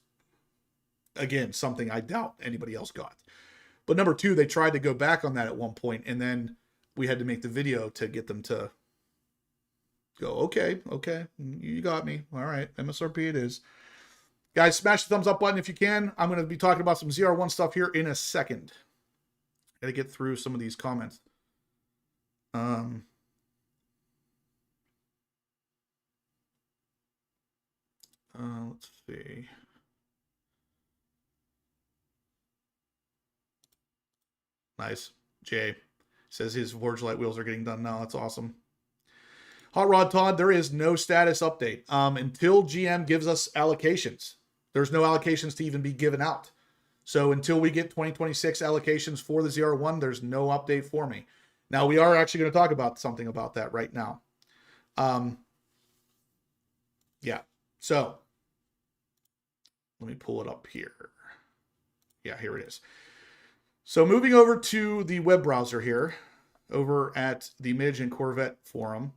Speaker 1: again, something I doubt anybody else got. But number two, they tried to go back on that at one point, and then we had to make the video to get them to go, okay, you got me. All right, MSRP it is. Guys, smash the thumbs up button if you can. I'm going to be talking about some ZR1 stuff here in a second. Got to get through some of these comments. Let's see. Nice. Jay says his Forge Light wheels are getting done now. That's awesome. Hot Rod Todd, there is no status update until GM gives us allocations. There's no allocations to even be given out. So until we get 2026 allocations for the ZR1, there's no update for me. Now, we are actually going to talk about something about that right now. Yeah. So let me pull it up here. Yeah, here it is. So moving over to the web browser here, over at the Midge and Corvette forum,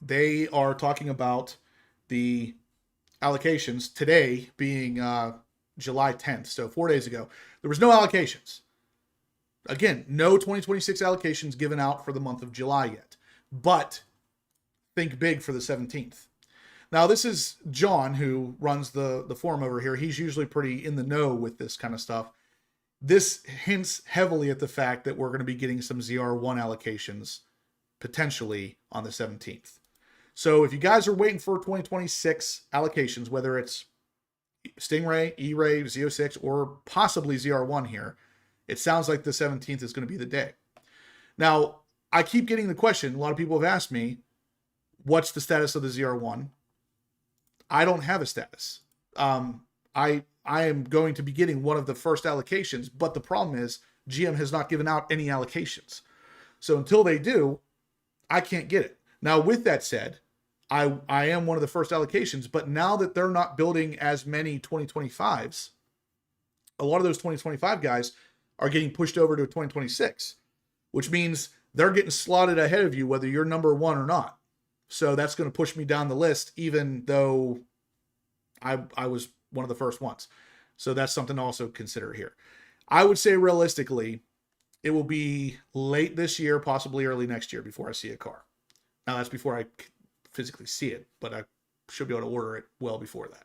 Speaker 1: they are talking about the allocations, today being July 10th, so 4 days ago, there was no allocations. Again, no 2026 allocations given out for the month of July yet. But think big for the 17th. Now, this is John, who runs the forum over here. He's usually pretty in the know with this kind of stuff. This hints heavily at the fact that we're going to be getting some ZR1 allocations potentially on the 17th. So if you guys are waiting for 2026 allocations, whether it's Stingray, E-Ray, Z06, or possibly ZR1 here, it sounds like the 17th is going to be the day. Now, I keep getting the question, a lot of people have asked me, what's the status of the ZR1? I don't have a status. I am going to be getting one of the first allocations, but the problem is GM has not given out any allocations. So until they do, I can't get it. Now, with that said, I am one of the first allocations, but now that they're not building as many 2025s, a lot of those 2025 guys are getting pushed over to 2026, which means they're getting slotted ahead of you, whether you're number one or not. So that's going to push me down the list, even though I was one of the first ones. So that's something to also consider here. I would say realistically, it will be late this year, possibly early next year before I see a car. Now that's before I physically see it, but I should be able to order it well before that.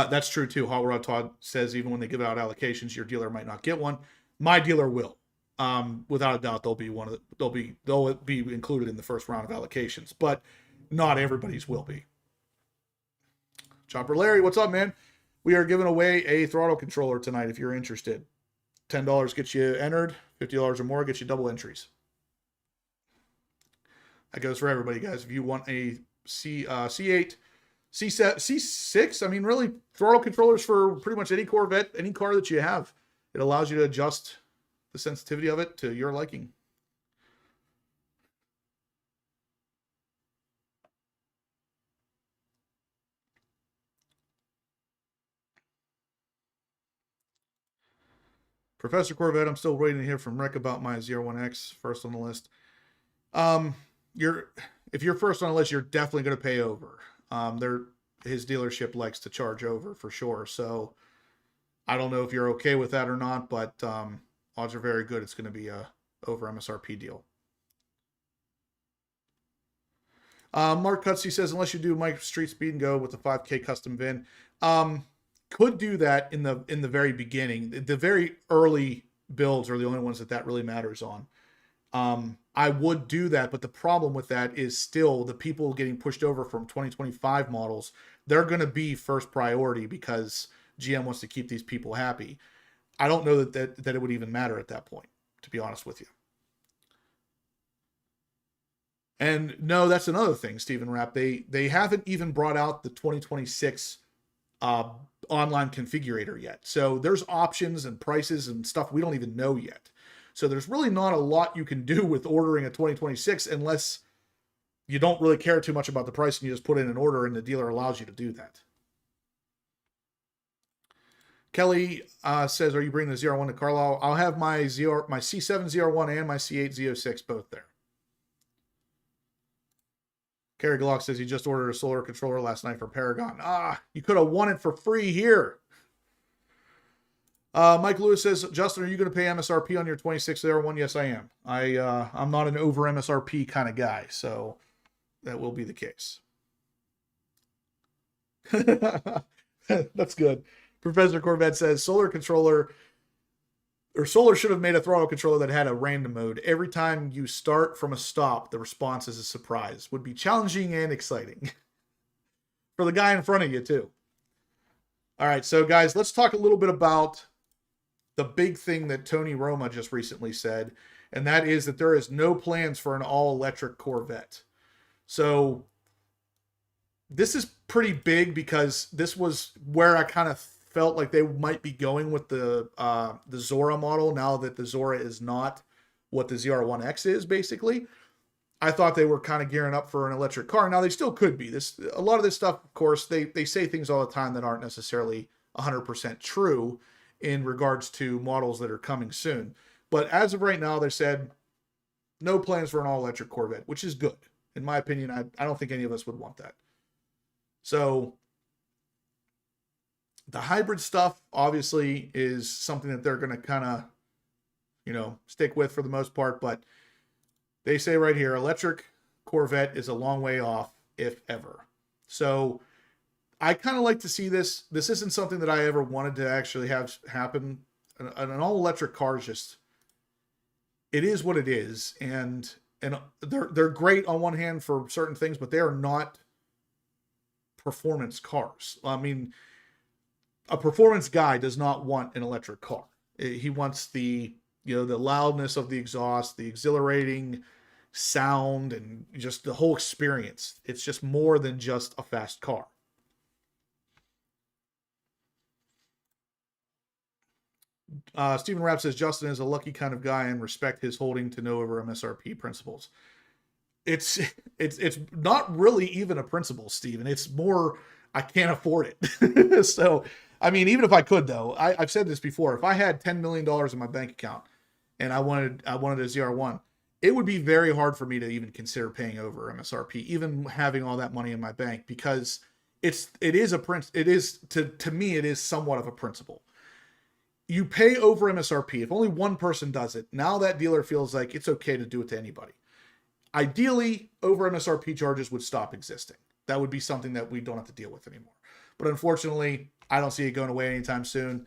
Speaker 1: That's true too. Hot Rod Todd says even when they give out allocations, your dealer might not get one. My dealer will. Without a doubt, they'll be included in the first round of allocations, but not everybody's will be. Chopper Larry, what's up, man? We are giving away a throttle controller tonight if you're interested. $10 gets you entered, $50 or more gets you double entries. That goes for everybody, guys. If you want a C8, C6, I mean, really, throttle controllers for pretty much any Corvette, any car that you have. It allows you to adjust the sensitivity of it to your liking. Professor Corvette, I'm still waiting to hear from Rick about my ZR1X, first on the list. If you're first on the list, you're definitely going to pay over. His dealership likes to charge over for sure. So I don't know if you're okay with that or not, but odds are very good it's going to be a over MSRP deal. Mark Cutsey says, unless you do Mike Street Speed and Go with the 5K custom VIN, could do that in the very beginning. The very early builds are the only ones that really matters on. I would do that, but the problem with that is still the people getting pushed over from 2025 models, they're going to be first priority because GM wants to keep these people happy. I don't know that it would even matter at that point, to be honest with you. And no, that's another thing, Stephen Rapp. They haven't even brought out the 2026 online configurator yet. So there's options and prices and stuff we don't even know yet. So there's really not a lot you can do with ordering a 2026 unless you don't really care too much about the price and you just put in an order and the dealer allows you to do that. Kelly says, are you bringing the ZR1 to Carlisle? I'll have my C7 ZR1 and my C8 Z06 both there. Kerry Glock says he just ordered a solar controller last night from Paragon. You could have won it for free here. Mike Lewis says, Justin, are you going to pay MSRP on your 26 ZR1? Yes, I am. I'm not an over MSRP kind of guy, so that will be the case. That's good. Professor Corvette says, Solar should have made a throttle controller that had a random mode. Every time you start from a stop, the response is a surprise. Would be challenging and exciting. For the guy in front of you, too. All right, so guys, let's talk a little bit about the big thing that Tony Roma just recently said, and that is that there is no plans for an all-electric Corvette. So this is pretty big because this was where I kind of felt like they might be going with the Zora model now that the Zora is not what the ZR1X is, basically. I thought they were kind of gearing up for an electric car. Now, they still could be. A lot of this stuff, of course, they say things all the time that aren't necessarily 100% true in regards to models that are coming soon. But as of right now, they said no plans for an all-electric Corvette, which is good. In my opinion, I don't think any of us would want that. So the hybrid stuff obviously is something that they're going to kind of, you know, stick with for the most part. But they say right here, electric Corvette is a long way off, if ever. So I kind of like to see this. This isn't something that I ever wanted to actually have happen. An all-electric car is just, it is what it is. And they're great on one hand for certain things, but they are not performance cars. I mean, a performance guy does not want an electric car. He wants the, you know, the loudness of the exhaust, the exhilarating sound, and just the whole experience. It's just more than just a fast car. Stephen Rapp says Justin is a lucky kind of guy and respect his holding to no over MSRP principles. It's not really even a principle, Stephen. It's more I can't afford it. So, I mean, even if I could, though, I've said this before. If I had $10 million in my bank account and I wanted a ZR1, it would be very hard for me to even consider paying over MSRP, even having all that money in my bank, because it is to me it is somewhat of a principle. You pay over MSRP. If only one person does it, now that dealer feels like it's okay to do it to anybody. Ideally, over MSRP charges would stop existing. That would be something that we don't have to deal with anymore. But unfortunately, I don't see it going away anytime soon.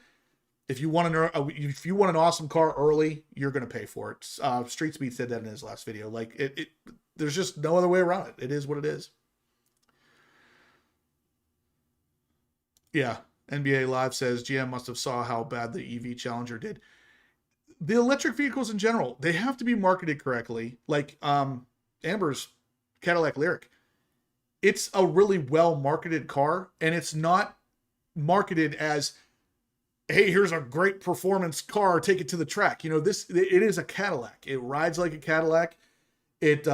Speaker 1: If you want an awesome car early, you're going to pay for it. Street Speed said that in his last video. Like there's just no other way around it. It is what it is. Yeah. NBA Live says GM must have saw how bad the EV Challenger did. The electric vehicles in general, they have to be marketed correctly. Like Amber's Cadillac Lyriq. It's a really well marketed car, and it's not marketed as, hey, here's a great performance car, take it to the track. You know, it is a Cadillac. It rides like a Cadillac. It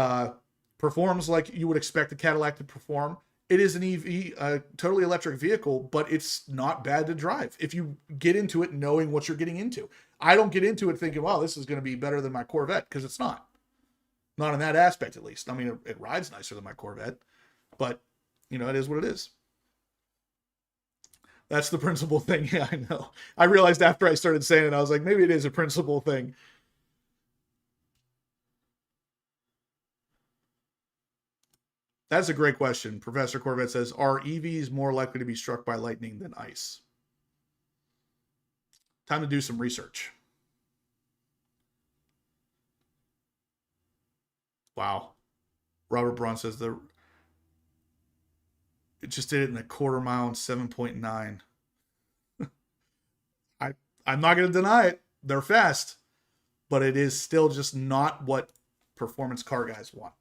Speaker 1: performs like you would expect a Cadillac to perform. It is an EV, a totally electric vehicle, but it's not bad to drive if you get into it knowing what you're getting into. I don't get into it thinking, wow, this is going to be better than my Corvette, because it's not. Not in that aspect, at least. I mean, it rides nicer than my Corvette, but, you know, it is what it is. That's the principal thing. Yeah, I know. I realized after I started saying it, I was like, maybe it is a principal thing. That's a great question. Professor Corvette says, are EVs more likely to be struck by lightning than ICE? Time to do some research. Wow. Robert Braun says it just did it in a quarter mile and 7.9. I'm not going to deny it. They're fast, but it is still just not what performance car guys want.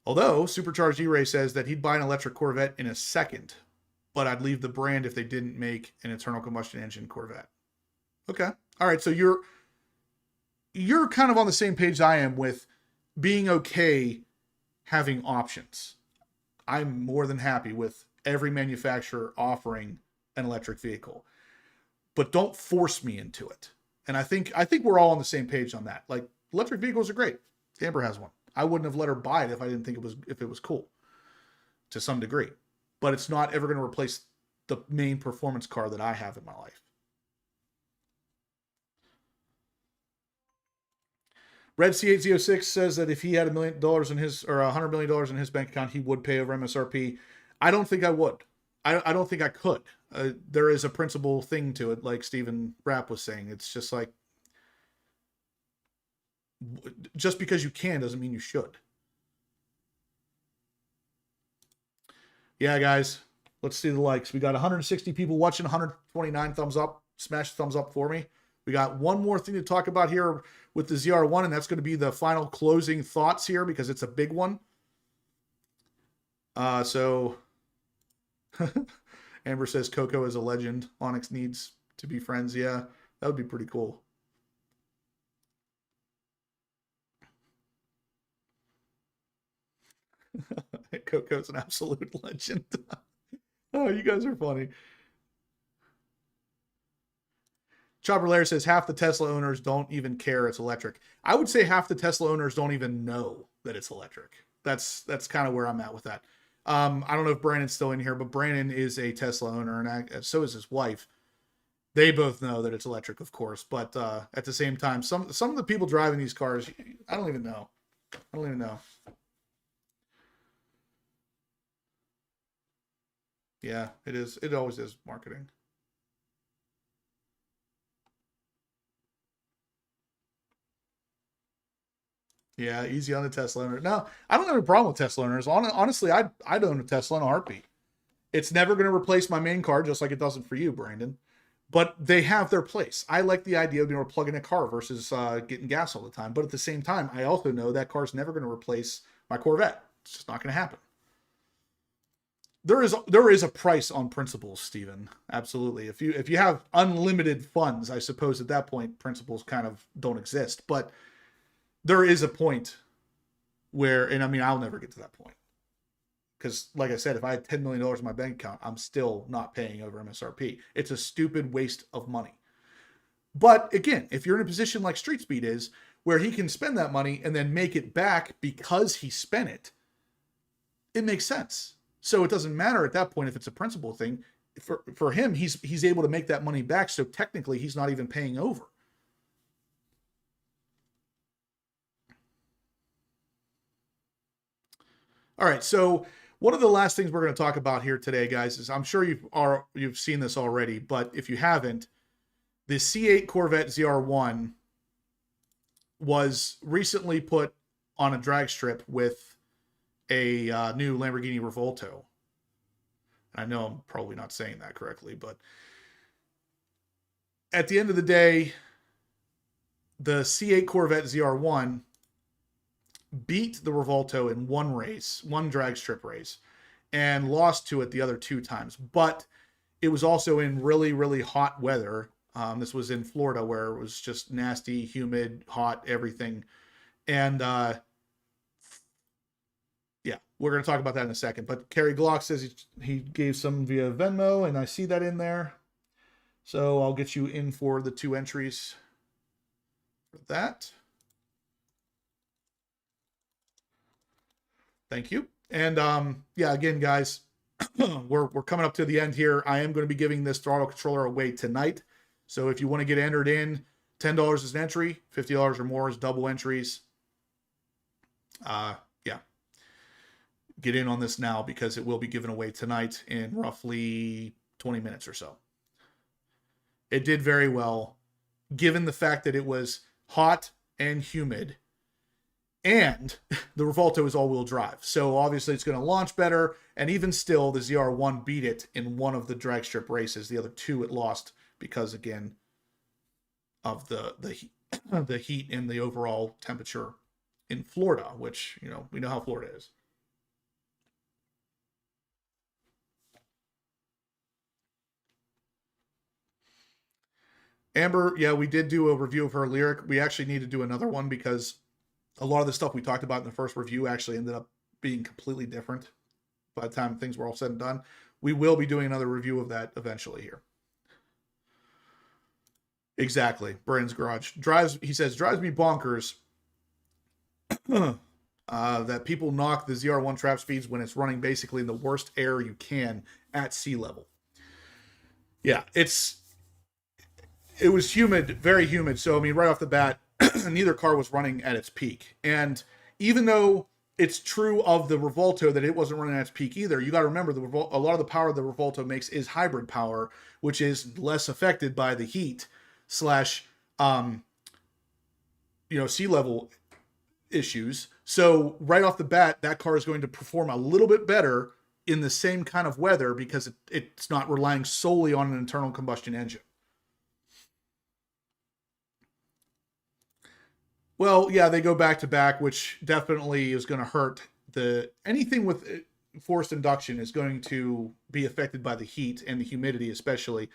Speaker 1: Although Supercharged E-Ray says that he'd buy an electric Corvette in a second, but I'd leave the brand if they didn't make an internal combustion engine Corvette. Okay. All right. So you're kind of on the same page I am with being okay having options. I'm more than happy with every manufacturer offering an electric vehicle, but don't force me into it. And I think we're all on the same page on that. Like, electric vehicles are great. Amber has one. I wouldn't have let her buy it if I didn't think it was cool to some degree, but it's not ever going to replace the main performance car that I have in my life. Red C806 says that if he had $1 million in his, or $100 million in his bank account, he would pay over MSRP. I don't think I would. I don't think I could. There is a principle thing to it, like Stephen Rapp was saying. It's just like, just because you can doesn't mean you should. Yeah, guys, let's see the likes. We got 160 people watching, 129 thumbs up. Smash the thumbs up for me. We got one more thing to talk about here with the ZR1, and that's going to be the final closing thoughts here because it's a big one. So Amber says Coco is a legend. Onyx needs to be friends. Yeah, that would be pretty cool. Coco's an absolute legend. Oh, you guys are funny. Chopper Lair says half the Tesla owners don't even care it's electric. I would say half the Tesla owners don't even know that it's electric. That's kind of where I'm at with that. I don't know if Brandon's still in here, but Brandon is a Tesla owner, and so is his wife. They both know that it's electric, of course, but at the same time, some of the people driving these cars, I don't even know. I don't even know. Yeah, it is. It always is marketing. Yeah, easy on the Tesla owner. No, I don't have a problem with Tesla owners. Honestly, I'd own a Tesla in a heartbeat. It's never going to replace my main car, just like it doesn't for you, Brandon. But they have their place. I like the idea of being able to plug in a car versus getting gas all the time. But at the same time, I also know that car's never going to replace my Corvette. It's just not going to happen. There is a price on principles, Steven. Absolutely. If you have unlimited funds, I suppose at that point principles kind of don't exist. But there is a point where, and I mean, I'll never get to that point. Because, like I said, if I had $10 million in my bank account, I'm still not paying over MSRP. It's a stupid waste of money. But again, if you're in a position like Street Speed is, where he can spend that money and then make it back because he spent it, it makes sense. So it doesn't matter at that point if it's a principal thing. For him, he's able to make that money back. So technically, he's not even paying over. All right, so one of the last things we're going to talk about here today, guys, is I'm sure you've seen this already, but if you haven't, the C8 Corvette ZR1 was recently put on a drag strip with a new Lamborghini Revolto. I know I'm probably not saying that correctly, but at the end of the day, the C8 Corvette ZR1 beat the Revolto in one drag strip race, and lost to it the other 2 times. But it was also in really, really hot weather. This was in Florida, where it was just nasty, humid, hot, everything. And yeah, we're going to talk about that in a second. But Kerry Glock says he gave some via Venmo, and I see that in there. So I'll get you in for the 2 entries for that. Thank you. And yeah, again, guys, we're coming up to the end here. I am going to be giving this throttle controller away tonight. So if you want to get entered in, $10 is an entry, $50 or more is double entries. Yeah, get in on this now because it will be given away tonight in roughly 20 minutes or so. It did very well, given the fact that it was hot and humid. And the Revolto is all-wheel drive. So obviously it's going to launch better. And even still, the ZR1 beat it in one of the drag strip races. The other 2 it lost because, again, of the heat and the overall temperature in Florida, which, you know, we know how Florida is. Amber, yeah, we did do a review of her Lyric. We actually need to do another one because a lot of the stuff we talked about in the first review actually ended up being completely different by the time things were all said and done. We will be doing another review of that eventually here. Exactly. Brandon's Garage. He says, drives me bonkers that people knock the ZR1 trap speeds when it's running basically in the worst air you can at sea level. Yeah, it was humid, very humid. So, I mean, right off the bat, neither car was running at its peak. And even though it's true of the Revolto that it wasn't running at its peak either, you got to remember a lot of the power the Revolto makes is hybrid power, which is less affected by the heat / sea level issues. So right off the bat, that car is going to perform a little bit better in the same kind of weather because it's not relying solely on an internal combustion engine. Well, yeah, they go back to back, which definitely is going to hurt anything with forced induction is going to be affected by the heat and the humidity, especially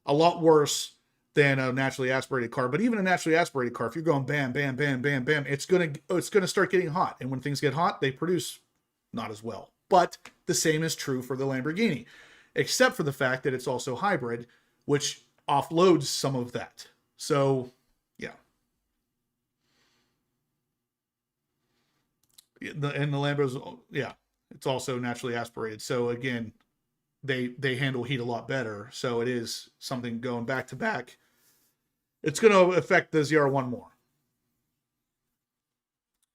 Speaker 1: a lot worse than a naturally aspirated car. But even a naturally aspirated car, if you're going bam, bam, bam, bam, bam, it's going to start getting hot. And when things get hot, they produce not as well. But the same is true for the Lamborghini, except for the fact that it's also hybrid, which offloads some of that. So, yeah. And the Lambos, yeah, it's also naturally aspirated. So again, they handle heat a lot better. So it is something going back to back. It's going to affect the ZR1 more.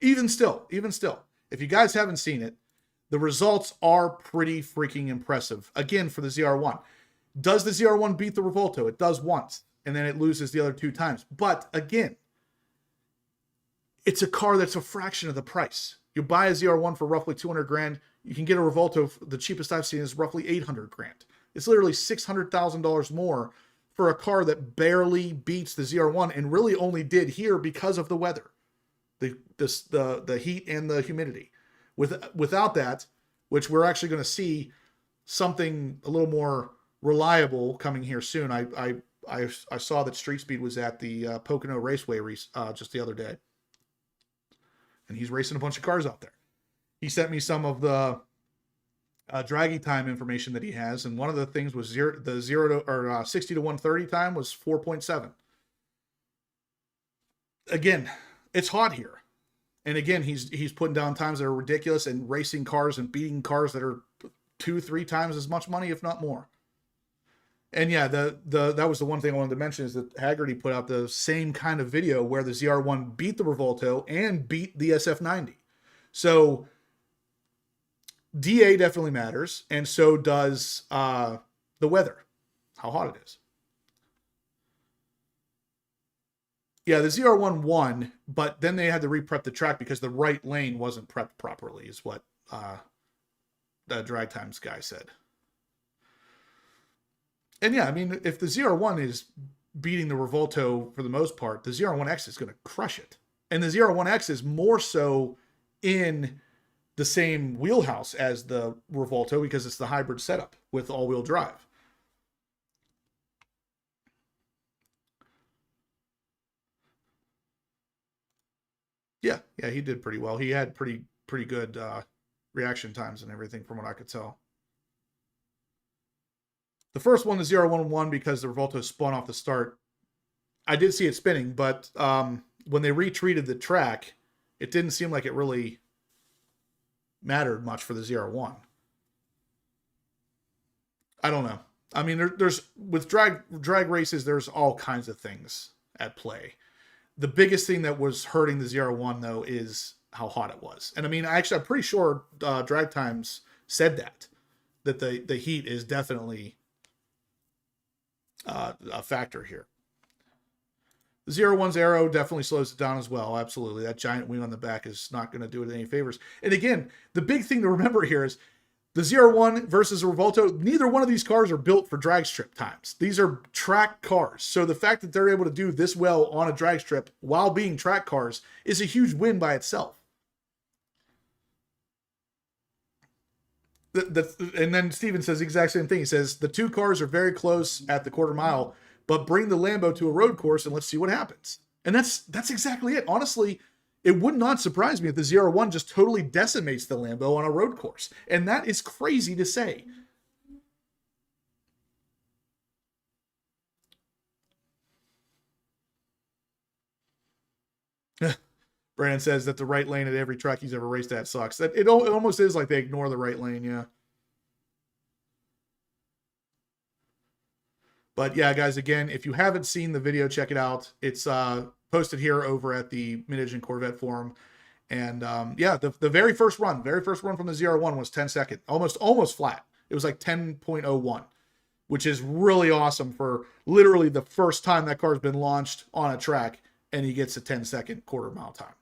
Speaker 1: Even still, if you guys haven't seen it, the results are pretty freaking impressive. Again, for the ZR1. Does the ZR1 beat the Revolto? It does once, and then it loses the other 2 times. But again, it's a car that's a fraction of the price. You buy a ZR1 for roughly 200 grand. You can get a Revolto. The cheapest I've seen is roughly 800 grand. It's literally $600,000 more for a car that barely beats the ZR1 and really only did here because of the weather, the heat and the humidity. Without that, which we're actually going to see something a little more reliable coming here soon. I saw that Street Speed was at the Pocono Raceway just the other day, and he's racing a bunch of cars out there. He sent me some of the draggy time information that he has, and one of the things was 60 to 130 time was 4.7. Again, it's hot here. And again, he's putting down times that are ridiculous and racing cars and beating cars that are 2-3 times as much money, if not more. And yeah, that was the one thing I wanted to mention, is that Haggerty put out the same kind of video where the ZR1 beat the Revolto and beat the SF90. So DA definitely matters, and so does the weather, how hot it is. Yeah, the ZR1 won, but then they had to re-prep the track because the right lane wasn't prepped properly, is what the drag times guy said. And yeah, I mean, if the ZR1 is beating the Revolto for the most part, the ZR1X is going to crush it. And the ZR1X is more so in the same wheelhouse as the Revolto because it's the hybrid setup with all-wheel drive. Yeah, he did pretty well. He had pretty good reaction times and everything from what I could tell. The first one, the ZR1 won because the Revolto spun off the start. I did see it spinning, but when they retreated the track, it didn't seem like it really mattered much for the ZR1. I don't know. I mean, there's with drag races, there's all kinds of things at play. The biggest thing that was hurting the ZR1 though is how hot it was. And I mean, I'm pretty sure drag times said that the heat is definitely a factor here. The ZR1's aero definitely slows it down as well. Absolutely. That giant wing on the back is not going to do it any favors. And again, the big thing to remember here is the ZR1 versus the Revolto, neither one of these cars are built for drag strip times. These are track cars. So the fact that they're able to do this well on a drag strip while being track cars is a huge win by itself. And then Steven says the exact same thing. He says, the 2 cars are very close at the quarter mile, but bring the Lambo to a road course and let's see what happens. And that's exactly it. Honestly, it would not surprise me if the ZR1 just totally decimates the Lambo on a road course. And that is crazy to say. Brandon says that the right lane at every track he's ever raced at sucks. It almost is like they ignore the right lane, yeah. But yeah, guys, again, if you haven't seen the video, check it out. It's posted here over at the Mid-Engine Corvette forum. And yeah, the very first run from the ZR1 was 10 seconds, almost flat. It was like 10.01, which is really awesome for literally the first time that car's been launched on a track, and he gets a 10-second quarter mile time.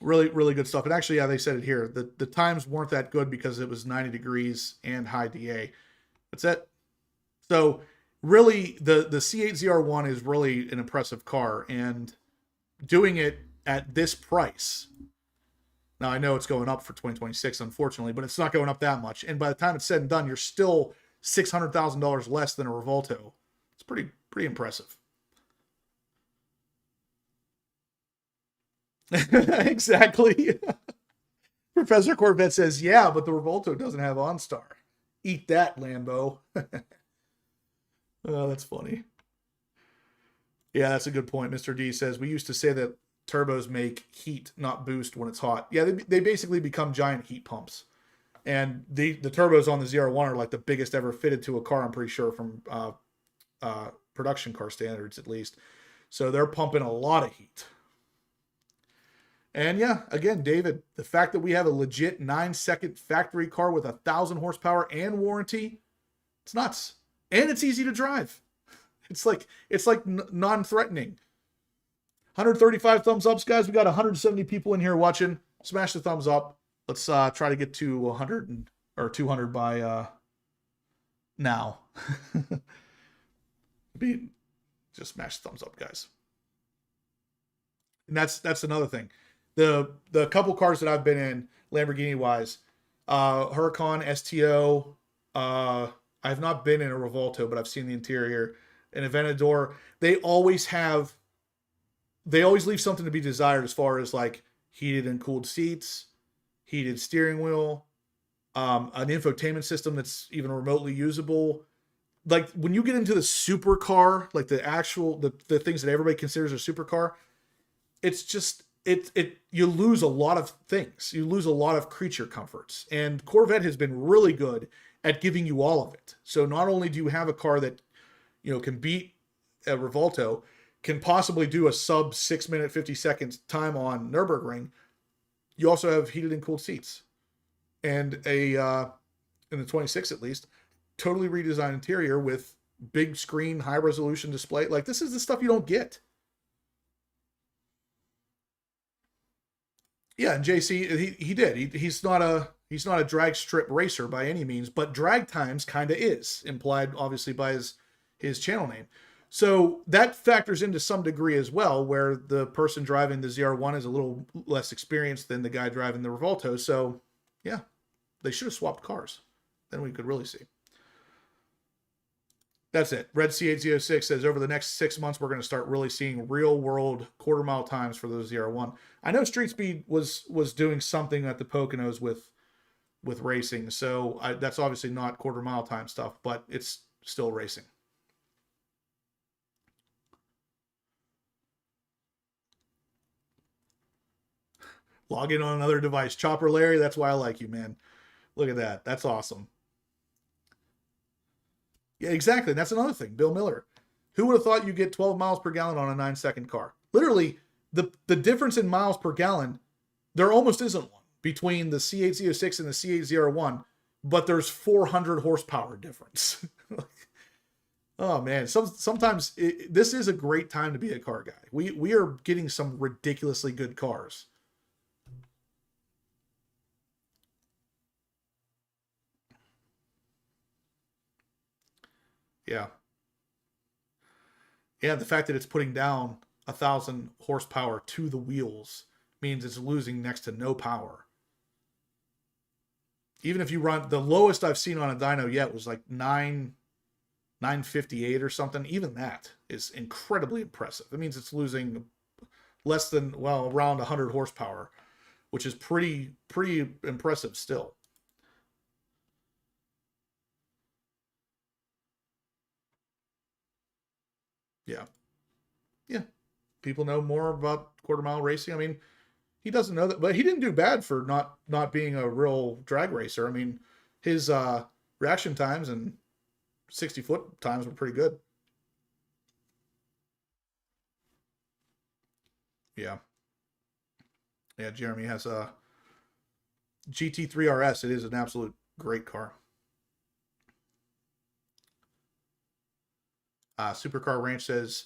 Speaker 1: Really, really good stuff. And actually, yeah, they said it here. The times weren't that good because it was 90 degrees and high DA. That's it. So really, the C8 ZR1 is really an impressive car, and doing it at this price. Now, I know it's going up for 2026, unfortunately, but it's not going up that much. And by the time it's said and done, you're still $600,000 less than a Revolto. It's pretty impressive. Exactly. Professor Corvette says, yeah, but the Revolto doesn't have OnStar. Eat that, Lambo. Oh, that's funny. Yeah, that's a good point. Mr. D says, we used to say that turbos make heat, not boost when it's hot. Yeah, they basically become giant heat pumps. And the turbos on the ZR1 are like the biggest ever fitted to a car, I'm pretty sure, from production car standards at least. So they're pumping a lot of heat. And yeah, again, David, the fact that we have a legit 9-second factory car with 1,000 horsepower and warranty, it's nuts. And it's easy to drive. It's like non-threatening. 135 thumbs ups, guys. We got 170 people in here watching. Smash the thumbs up. Let's try to get to 100 or 200 by now. Just smash the thumbs up, guys. And that's another thing. The couple cars that I've been in, Lamborghini wise, Huracan, STO. I have not been in a Revolto, but I've seen the interior. An Aventador. They always leave something to be desired as far as like heated and cooled seats, heated steering wheel, an infotainment system that's even remotely usable. Like when you get into the supercar, like the things that everybody considers a supercar, it's just you lose a lot of things. You lose a lot of creature comforts. And Corvette has been really good at giving you all of it. So not only do you have a car that, you know, can beat a Revolto, can possibly do a sub 6 minute 50 seconds time on Nurburgring, you also have heated and cooled seats and in the 26 at least, totally redesigned interior with big screen, high resolution display. Like this is the stuff you don't get. Yeah, and JC, he did. He's not a drag strip racer by any means, but drag times kind of is implied, obviously, by his channel name. So that factors into some degree as well, where the person driving the ZR1 is a little less experienced than the guy driving the Revolto. So yeah, they should have swapped cars. Then we could really see. That's it. Red C806 says, over the next 6 months, we're going to start really seeing real world quarter mile times for the ZR1. I know Street Speed was doing something at the Poconos with racing. So that's obviously not quarter mile time stuff, but it's still racing. Log in on another device. Chopper Larry, that's why I like you, man. Look at that. That's awesome. Yeah, exactly. That's another thing. Bill Miller. Who would have thought you get 12 miles per gallon on a 9-second car? Literally, the difference in miles per gallon, there almost isn't one between the C806 and the C801, but there's 400 horsepower difference. Oh man, sometimes this is a great time to be a car guy. We are getting some ridiculously good cars. Yeah. Yeah, the fact that it's putting down 1,000 horsepower to the wheels means it's losing next to no power. Even if you run, the lowest I've seen on a dyno yet was like 958 or something. Even that is incredibly impressive. It means it's losing less than, well, around 100 horsepower, which is pretty impressive still. Yeah. Yeah. People know more about quarter mile racing. I mean, he doesn't know that, but he didn't do bad for not being a real drag racer. I mean, his reaction times and 60-foot times were pretty good. Yeah. Yeah, Jeremy has a GT3 RS. It is an absolute great car. Supercar Ranch says,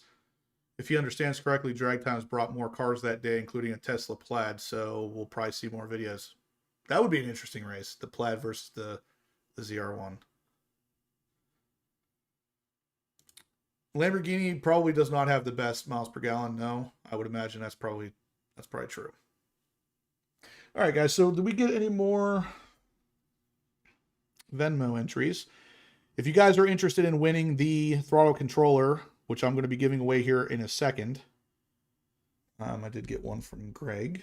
Speaker 1: if he understands correctly, Drag Times brought more cars that day, including a Tesla Plaid, so we'll probably see more videos. That would be an interesting race, the Plaid versus the ZR1. Lamborghini probably does not have the best miles per gallon. No, I would imagine that's probably true. All right, guys. So did we get any more Venmo entries? If you guys are interested in winning the throttle controller, which I'm going to be giving away here in a second, I did get one from Greg.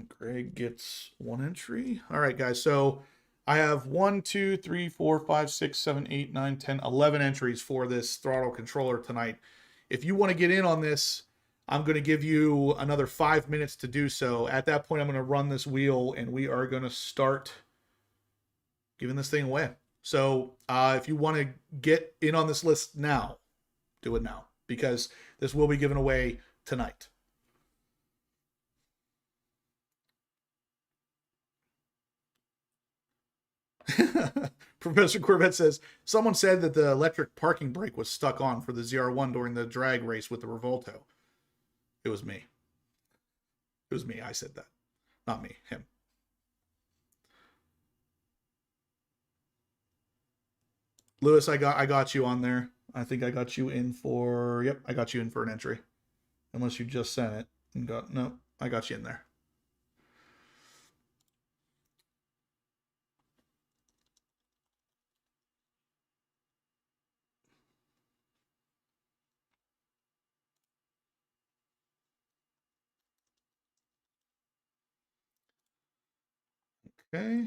Speaker 1: Greg gets one entry. All right, guys. So I have 1, 2, 3, 4, 5, 6, 7, 8, 9, 10, 11 entries for this throttle controller tonight. If you want to get in on this, I'm going to give you another 5 minutes to do so. At that point, I'm going to run this wheel and we are going to start giving this thing away. So if you want to get in on this list now, do it now, because this will be given away tonight. Professor Corvette says, someone said that the electric parking brake was stuck on for the ZR1 during the drag race with the Revolto. It was me. It was me. I said that. Not me. Him. Lewis, I got you on there. I think I got you in for, yep, I got you in for an entry. Unless you just sent it and got, no, I got you in there. Okay.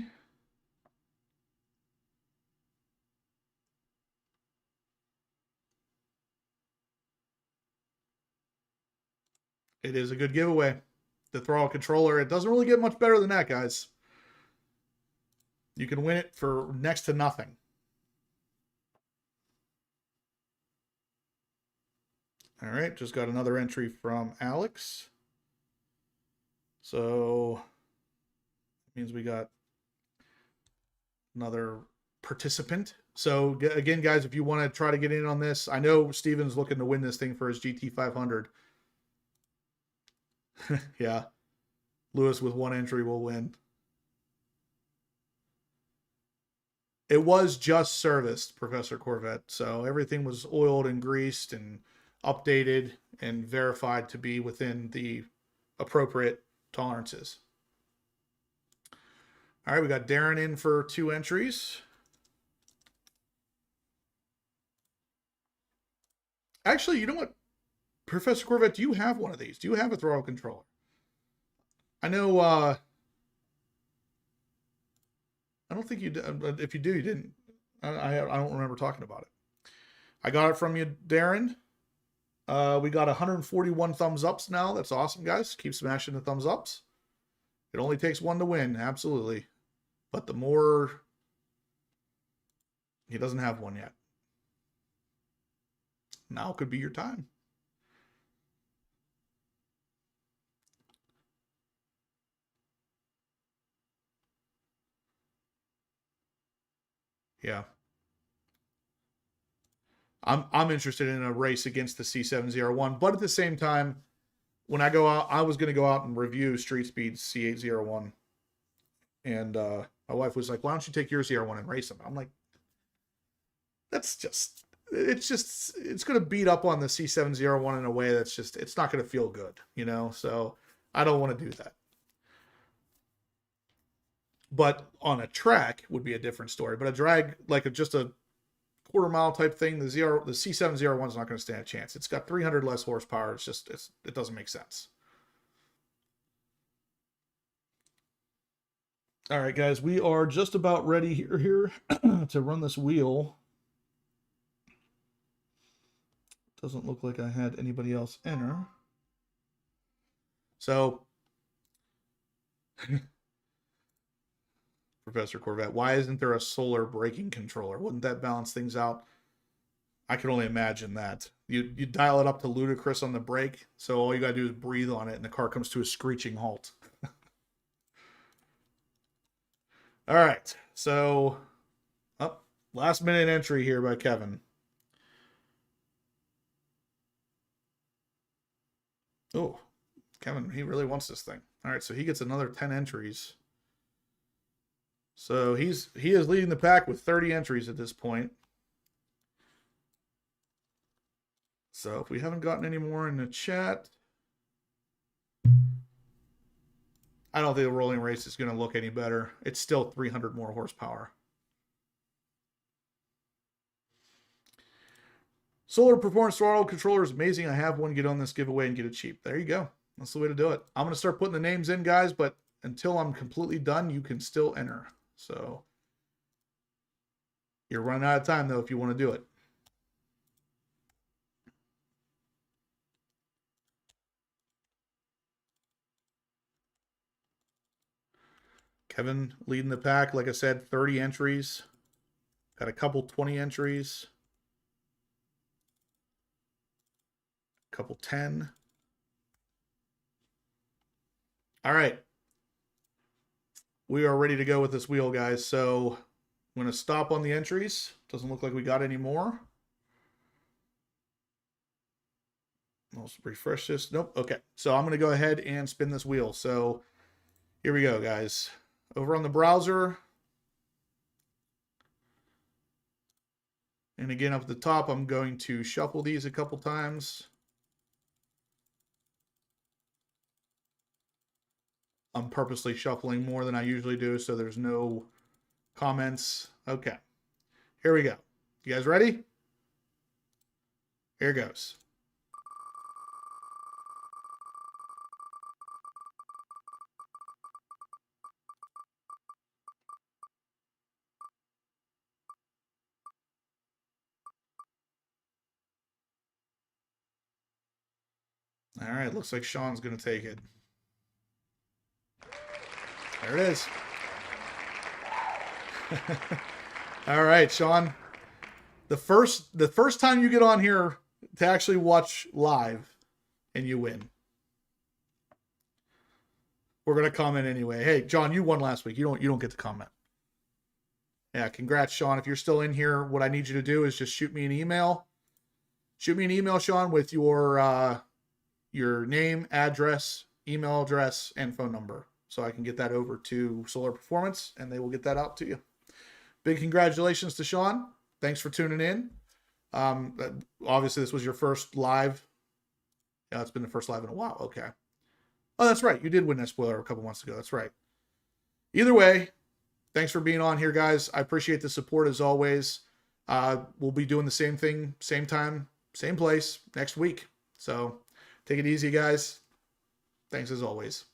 Speaker 1: It is a good giveaway. The throttle controller, it doesn't really get much better than that, guys. You can win it for next to nothing. All right, just got another entry from Alex. So it means we got another participant. So again, guys, if you want to try to get in on this, I know Steven's looking to win this thing for his GT500. Yeah. Lewis with one entry will win. It was just serviced, Professor Corvette. So everything was oiled and greased and updated and verified to be within the appropriate tolerances. All right, we got Darren in for 2 entries. Actually, you know what? Professor Corvette, do you have one of these? Do you have a throttle controller? I know, I don't think you did, but if you do, you didn't. I don't remember talking about it. I got it from you, Darren. We got 141 thumbs ups now. That's awesome, guys. Keep smashing the thumbs ups. It only takes one to win, absolutely. But the more... He doesn't have one yet. Now could be your time. Yeah. I'm interested in a race against the C701, but at the same time, when I go out, I was going to go out and review Street Speed's C801. And my wife was like, why don't you take your ZR1 and race them? I'm like, that's just, it's going to beat up on the C701 in a way that's just, it's not going to feel good, you know? So I don't want to do that. But on a track would be a different story. But a drag, like just a quarter-mile type thing, the C701 is not going to stand a chance. It's got 300 less horsepower. It's just, it doesn't make sense. All right, guys, we are just about ready here to run this wheel. Doesn't look like I had anybody else enter. So, Professor Corvette, why isn't there a solar braking controller? Wouldn't that balance things out? I can only imagine that. You dial it up to ludicrous on the brake, so all you gotta do is breathe on it and the car comes to a screeching halt. All right, so last minute entry here by Kevin. Oh, Kevin, he really wants this thing. All right, so he gets another 10 entries. So he is leading the pack with 30 entries at this point. So if we haven't gotten any more in the chat, I don't think the rolling race is going to look any better. It's still 300 more horsepower. Solar Performance Throttle Controller is amazing. I have one. Get on this giveaway and get it cheap. There you go. That's the way to do it. I'm going to start putting the names in, guys, but until I'm completely done, you can still enter. So You're running out of time, though, if you want to do it. Kevin leading the pack. Like I said, 30 entries. Got a couple 20 entries. A couple 10. All right. We are ready to go with this wheel, guys. So I'm going to stop on the entries. Doesn't look like we got any more. Let's refresh this. Nope. Okay. So I'm going to go ahead and spin this wheel. So here we go, guys. Over on the browser. And again, up at the top, I'm going to shuffle these a couple times. I'm purposely shuffling more than I usually do, so there's no comments. Okay. Here we go. You guys ready? Here goes. All right, looks like Sean's going to take it. There it is. All right, Sean. The first time you get on here to actually watch live and you win. We're going to comment anyway. Hey, John, you won last week. You don't get to comment. Yeah, congrats, Sean. If you're still in here, what I need you to do is just shoot me an email. Shoot me an email, Sean, with your name, address, email address, and phone number, so I can get that over to Solar Performance, and they will get that out to you. Big congratulations to Sean. Thanks for tuning in. Obviously, this was your first live. Yeah, it's been the first live in a while. Okay. Oh, that's right. You did win that spoiler a couple months ago. That's right. Either way, thanks for being on here, guys. I appreciate the support as always. We'll be doing the same thing, same time, same place next week. So take it easy, guys. Thanks as always.